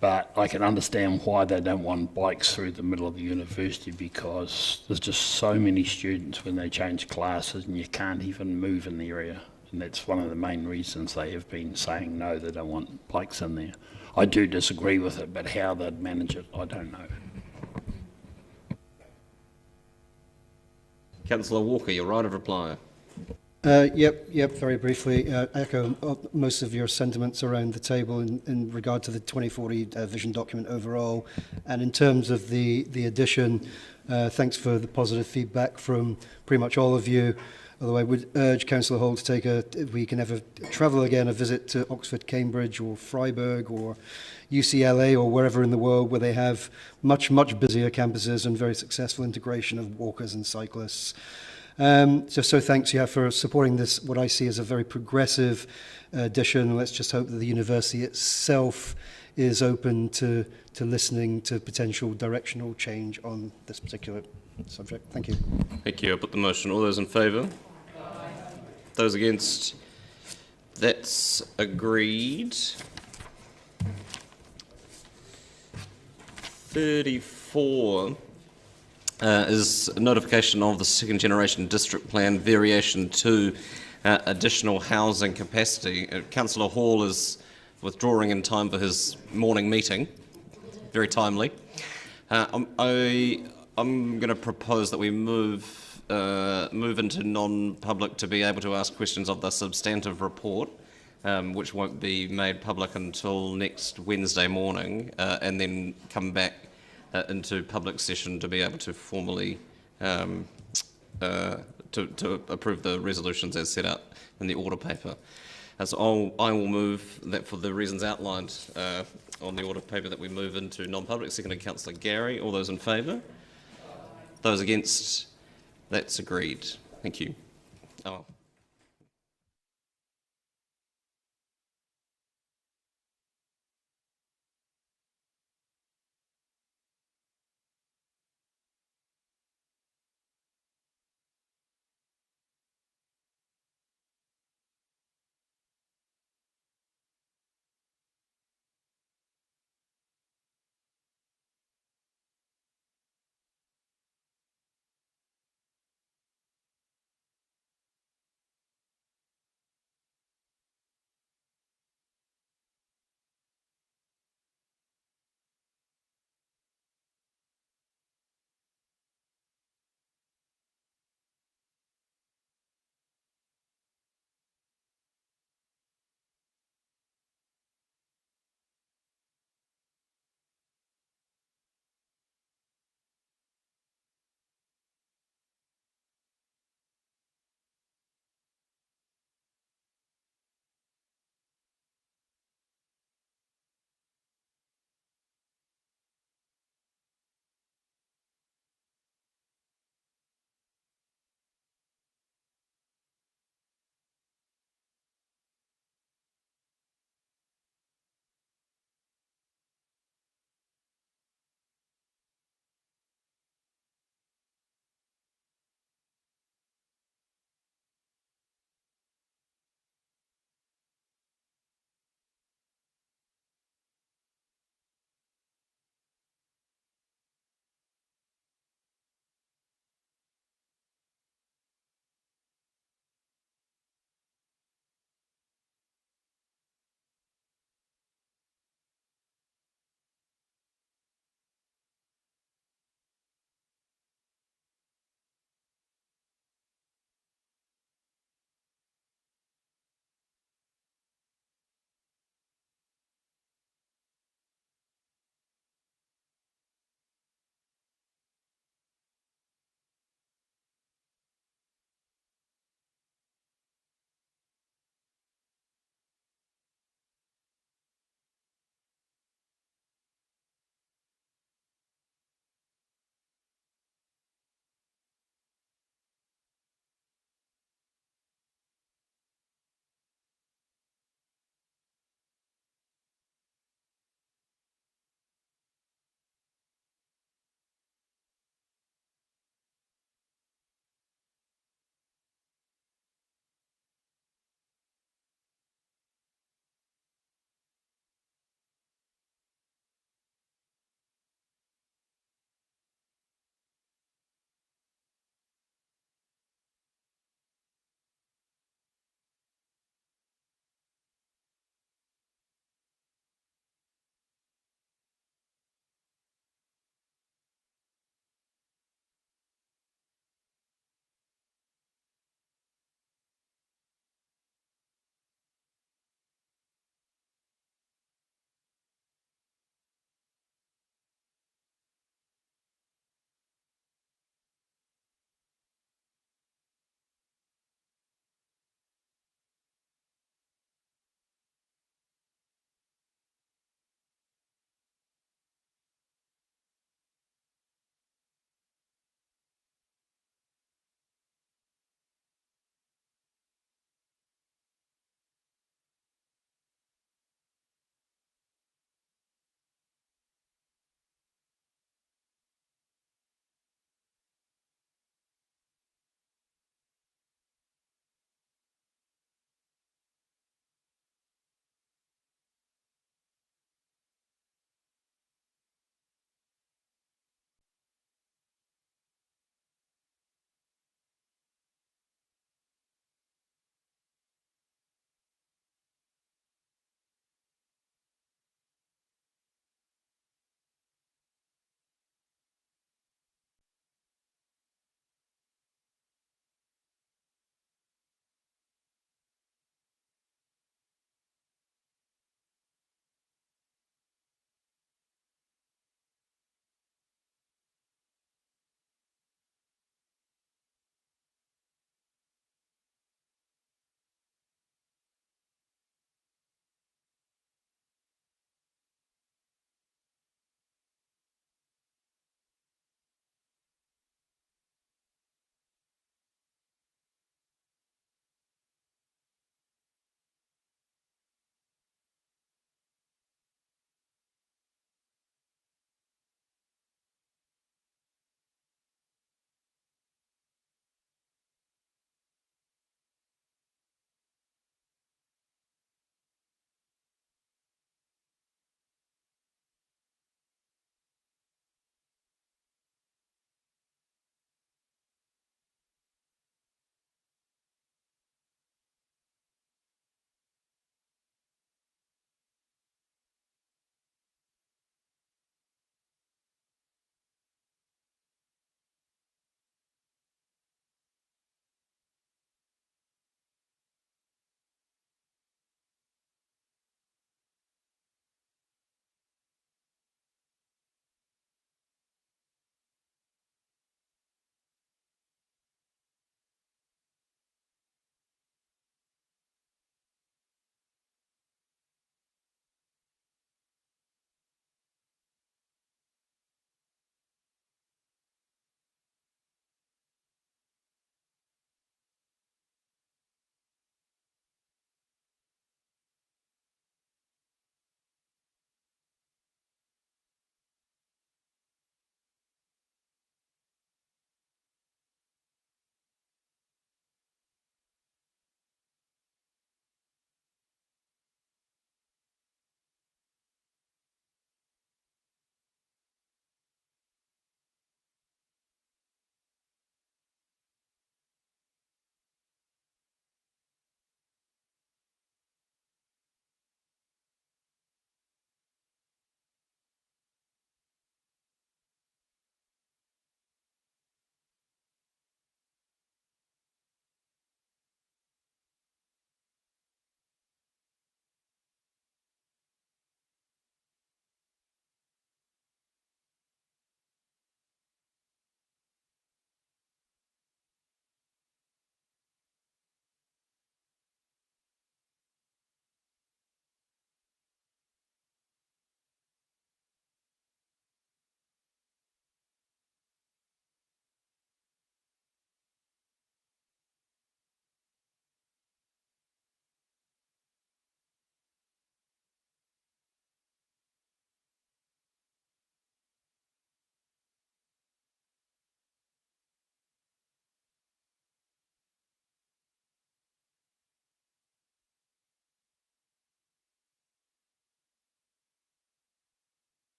But I can understand why they don't want bikes through the middle of the university, because there's just so many students when they change classes and you can't even move in the area. And that's one of the main reasons they have been saying no, they don't want bikes in there. I do disagree with it, but how they'd manage it, I don't know. Councillor Walker, your right of reply. Yep, very briefly. Echo most of your sentiments around the table in regard to the 2040 vision document overall. And in terms of the addition, thanks for the positive feedback from pretty much all of you. Although I would urge Councillor Hall to take if we can ever travel again, a visit to Oxford, Cambridge or Freiburg or UCLA or wherever in the world where they have much busier campuses and very successful integration of walkers and cyclists. So thanks, for supporting this, what I see as a very progressive addition. Let's just hope that the university itself is open to listening to potential directional change on this particular subject. Thank you. Thank you. I put the motion. All those in favour? Those against? That's agreed. 34 is a notification of the second generation district plan variation to additional housing capacity. Councillor Hall is withdrawing in time for his morning meeting. Very timely. I'm going to propose that we move into non-public to be able to ask questions of the substantive report, which won't be made public until next Wednesday morning, and then come back into public session to be able to formally to approve the resolutions as set out in the order paper. So I will move that for the reasons outlined on the order paper that we move into non-public. Seconded Councillor Gary. All those in favour? Those against? That's agreed. Thank you. Oh.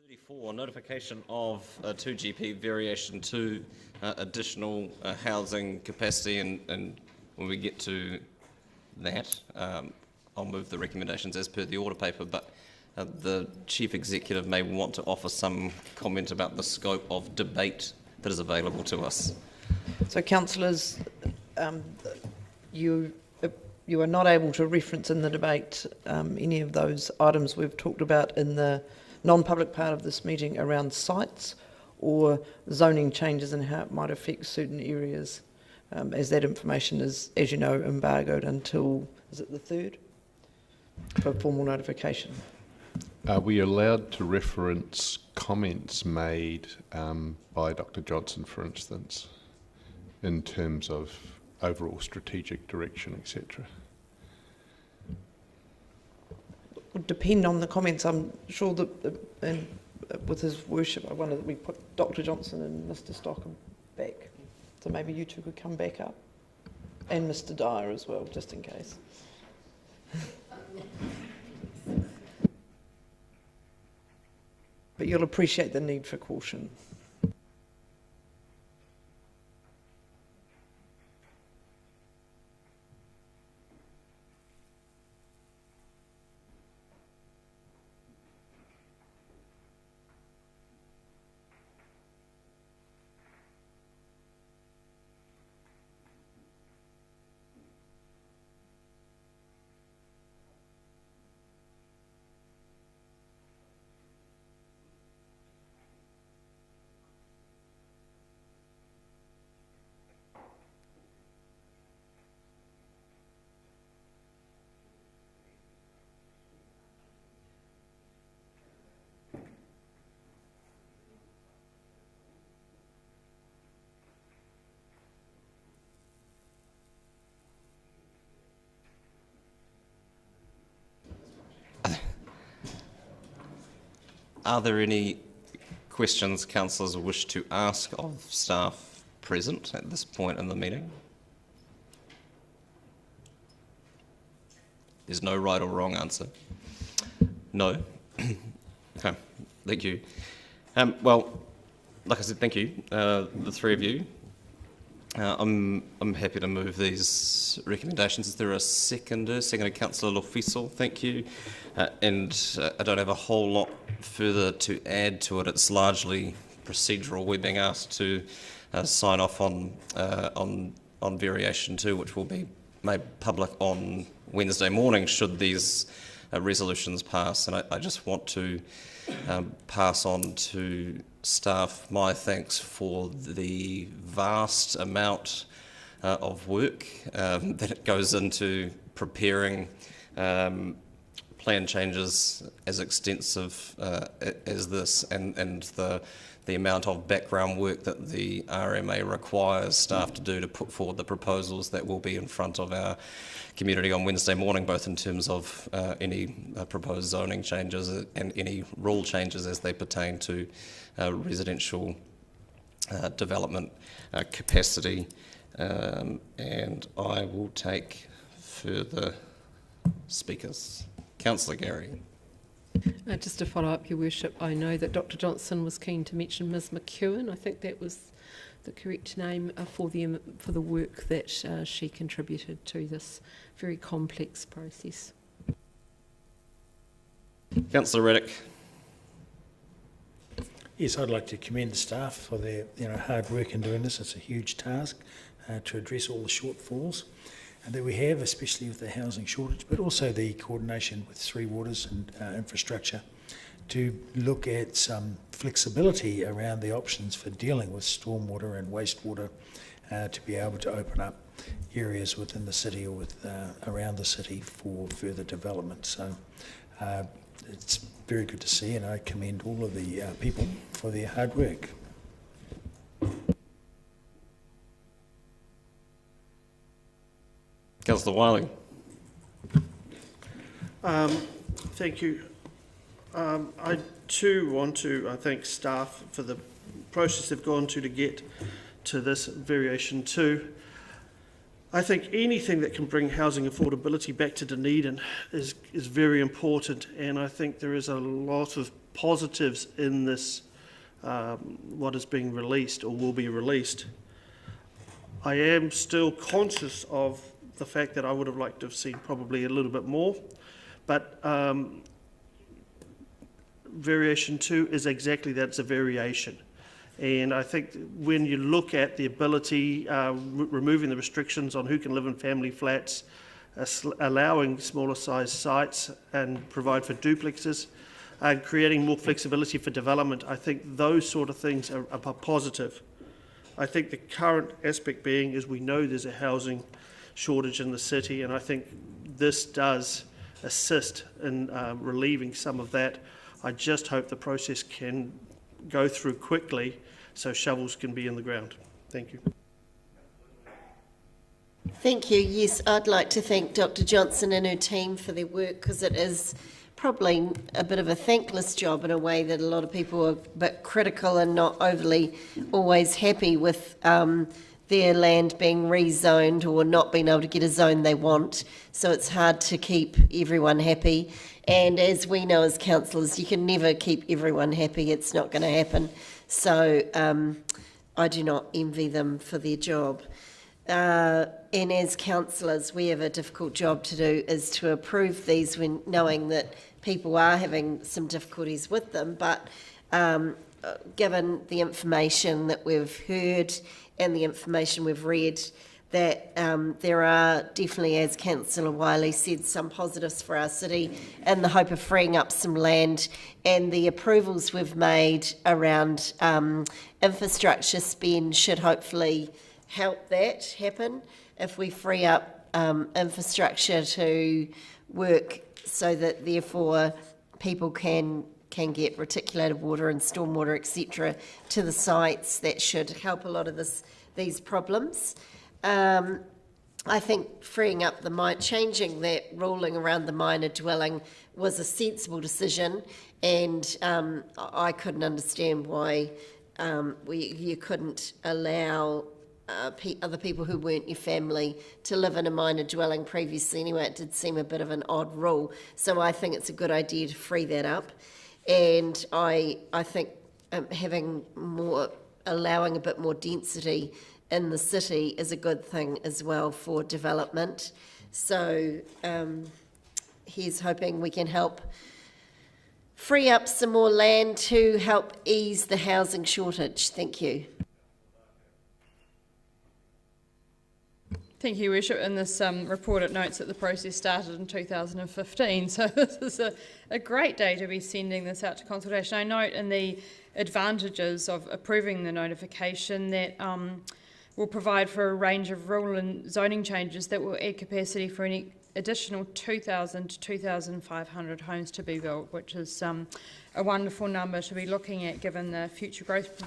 34, notification of 2GP variation 2, additional housing capacity, and when we get to that, I'll move the recommendations as per the order paper, but the Chief Executive may want to offer some comment about the scope of debate that is available to us. So, councillors, you are not able to reference in the debate any of those items we've talked about in the non-public part of this meeting around sites or zoning changes and how it might affect certain areas, as that information is, as you know, embargoed until, is it the 3rd, for formal notification. Are we allowed to reference comments made by Dr. Johnson, for instance, in terms of overall strategic direction, etc.? Would depend on the comments. I'm sure that with his worship, I wonder that we put Dr. Johnson and Mr. Stockham back. So maybe you two could come back up. And Mr. Dyer as well, just in case. But you'll appreciate the need for caution. Are there any questions councillors wish to ask of staff present at this point in the meeting? There's no right or wrong answer. No. Okay, thank you. Well, like I said, thank you, the three of you. I'm happy to move these recommendations. Is there a seconder? Seconded, Councillor Lofiso, thank you. And I don't have a whole lot further to add to it. It's largely procedural. We're being asked to sign off on variation 2, which will be made public on Wednesday morning should these resolutions pass. And I just want to pass on to staff my thanks for the vast amount of work that goes into preparing plan changes as extensive as this, and the amount of background work that the RMA requires staff to do to put forward the proposals that will be in front of our community on Wednesday morning, both in terms of any proposed zoning changes and any rule changes as they pertain to residential development capacity. And I will take further speakers. Councillor Gary. Just to follow up, Your Worship, I know that Dr. Johnson was keen to mention Ms. McEwen. I think that was the correct name for the work that she contributed to this very complex process. Councillor Reddick. Yes, I'd like to commend the staff for their hard work in doing this. It's a huge task to address all the shortfalls that we have, especially with the housing shortage, but also the coordination with Three Waters and infrastructure to look at some flexibility around the options for dealing with stormwater and wastewater to be able to open up areas within the city or around the city for further development. So it's very good to see, and I commend all of the people for their hard work. Councillor Wiley. Thank you. I too want to thank staff for the process they've gone to get to this variation 2. I think anything that can bring housing affordability back to Dunedin is very important, and I think there is a lot of positives in this, what is being released or will be released, I am still conscious of the fact that I would have liked to have seen probably a little bit more, but variation 2 is exactly that, it's a variation. And I think when you look at the ability, removing the restrictions on who can live in family flats, allowing smaller size sites and provide for duplexes, and creating more flexibility for development, I think those sort of things are positive. I think the current aspect being is we know there's a housing shortage in the city, and I think this does assist in relieving some of that. I just hope the process can go through quickly so shovels can be in the ground. Thank you. Thank you. Yes, I'd like to thank Dr. Johnson and her team for their work, because it is probably a bit of a thankless job in a way that a lot of people are a bit critical and not overly always happy with their land being rezoned or not being able to get a zone they want. So it's hard to keep everyone happy. And as we know as councillors, you can never keep everyone happy. It's not going to happen. So I do not envy them for their job. And as councillors, we have a difficult job to do, is to approve these when knowing that people are having some difficulties with them. But given the information that we've heard and the information we've read, that there are definitely, as Councillor Wiley said, some positives for our city in the hope of freeing up some land, and the approvals we've made around infrastructure spend should hopefully help that happen if we free up infrastructure to work so that therefore people can get reticulated water and stormwater, etc., to the sites. That should help a lot of these problems. I think freeing up changing that ruling around the minor dwelling was a sensible decision, and I couldn't understand why you couldn't allow other people who weren't your family to live in a minor dwelling previously. Anyway, it did seem a bit of an odd rule, so I think it's a good idea to free that up, and I think allowing a bit more density in the city is a good thing as well for development. So here's hoping we can help free up some more land to help ease the housing shortage. Thank you. Thank you, Worship. In this report, it notes that the process started in 2015, so this is a great day to be sending this out to consultation. I note in the advantages of approving the notification that will provide for a range of rural and zoning changes that will add capacity for an additional 2,000 to 2,500 homes to be built, which is a wonderful number to be looking at given the future growth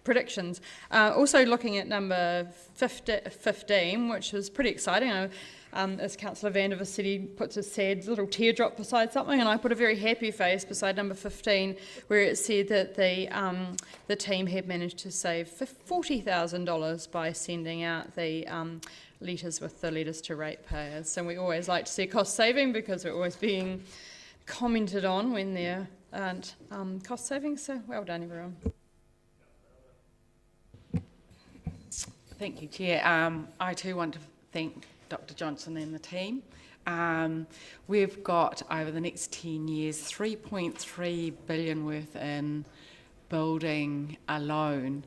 predictions. Also looking at number 15, which is pretty exciting. As Councillor Vandiver said, he puts a sad little teardrop beside something, and I put a very happy face beside number 15, where it said that the team had managed to save $40,000 by sending out the letters with the letters to ratepayers. And we always like to see cost saving because we're always being commented on when there aren't cost savings. So well done, everyone. Thank you, Chair. I too want to thank Dr. Johnson and the team. We've got, over the next 10 years, $3.3 billion worth in building alone.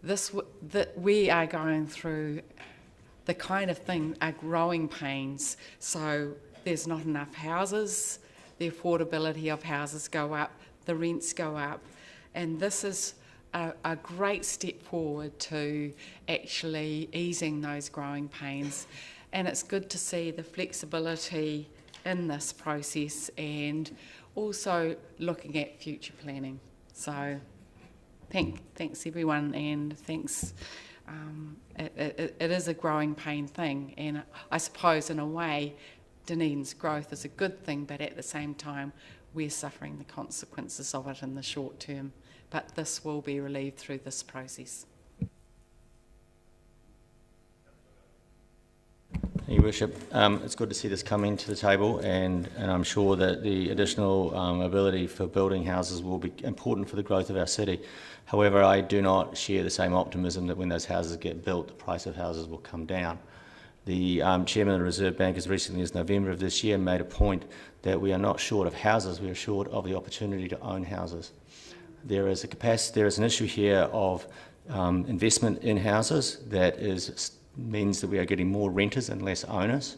That we are going through the kind of thing, are growing pains. So there's not enough houses, the affordability of houses go up, the rents go up, and this is a great step forward to actually easing those growing pains. And it's good to see the flexibility in this process and also looking at future planning. So thanks everyone, and thanks. It is a growing pain thing, and I suppose in a way Dunedin's growth is a good thing, but at the same time we're suffering the consequences of it in the short term. But this will be relieved through this process. Your Worship, it's good to see this coming to the table, and I'm sure that the additional ability for building houses will be important for the growth of our city. However, I do not share the same optimism that when those houses get built, the price of houses will come down. The Chairman of the Reserve Bank as recently as November of this year made a point that we are not short of houses, we are short of the opportunity to own houses. There is an issue here of investment in houses that means that we are getting more renters and less owners,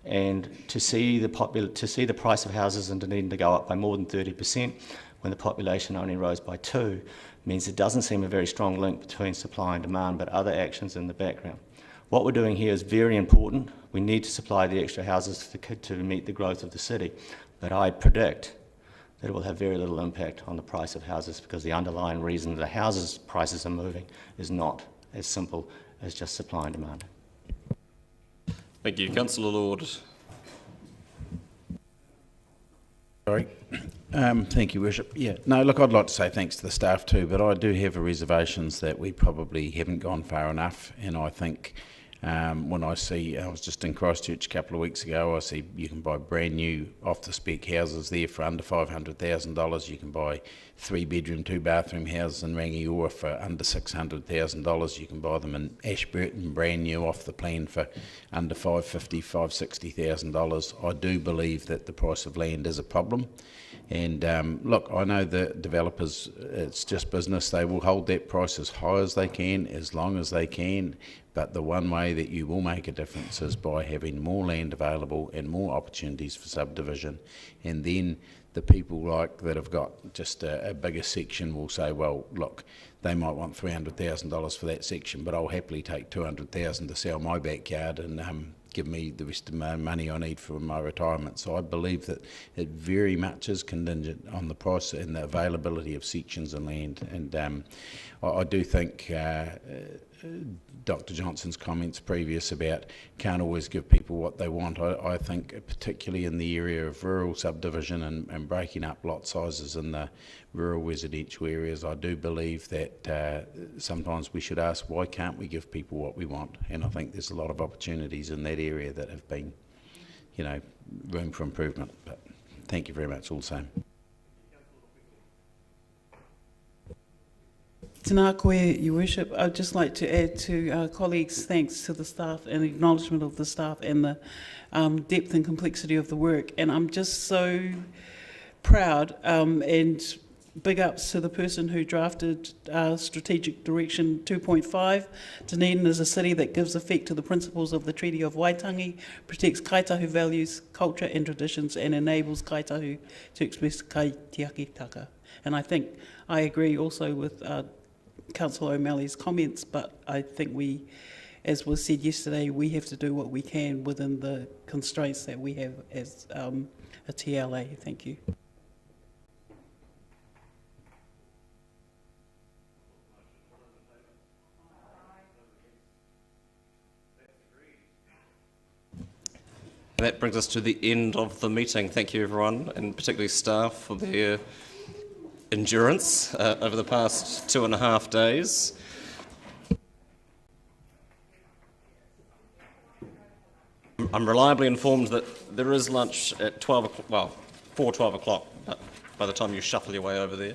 and to see the price of houses in Dunedin to go up by more than 30% when the population only rose by 2 means it doesn't seem a very strong link between supply and demand, but other actions in the background. What we're doing here is very important. We need to supply the extra houses to meet the growth of the city, but I predict that it will have very little impact on the price of houses because the underlying reason the houses prices are moving is not as simple as just supply and demand. Thank you. Councillor Lord. Sorry. Thank you, Worship. Yeah, no, look, I'd like to say thanks to the staff too, but I do have reservations that we probably haven't gone far enough, and I think when I was just in Christchurch a couple of weeks ago, I see you can buy brand new off-the-spec houses there for under $500,000. You can buy 3-bedroom, 2-bathroom houses in Rangiora for under $600,000. You can buy them in Ashburton, brand new off the plan for under $550,000, $560,000. I do believe that the price of land is a problem. And look, I know the developers, it's just business. They will hold that price as high as they can, as long as they can. But the one way that you will make a difference is by having more land available and more opportunities for subdivision. And then the people that have got just a bigger section will say, well, look, they might want $300,000 for that section, but I'll happily take $200,000 to sell my backyard and give me the rest of my money I need for my retirement. So I believe that it very much is contingent on the price and the availability of sections of land. And I do think Dr. Johnson's comments previous about can't always give people what they want. I think particularly in the area of rural subdivision and breaking up lot sizes in the rural residential areas, I do believe that sometimes we should ask, why can't we give people what we want? And I think there's a lot of opportunities in that area that have been, room for improvement. But thank you very much all the same. Tēnā koe, Your Worship. I'd just like to add to our colleagues' thanks to the staff and acknowledgement of the staff and the depth and complexity of the work. And I'm just so proud and big ups to the person who drafted Strategic Direction 2.5. Dunedin is a city that gives effect to the principles of the Treaty of Waitangi, protects kaitahu values, culture and traditions, and enables kaitahu to express kaitiakitaka. And I think I agree also with Councillor O'Malley's comments, but I think we, as was said yesterday, we have to do what we can within the constraints that we have as a TLA. Thank you. That brings us to the end of the meeting. Thank you everyone, and particularly staff for their endurance over the past 2.5 days. I'm reliably informed that there is lunch at 12 o'clock, well, 4:12 o'clock, but by the time you shuffle your way over there.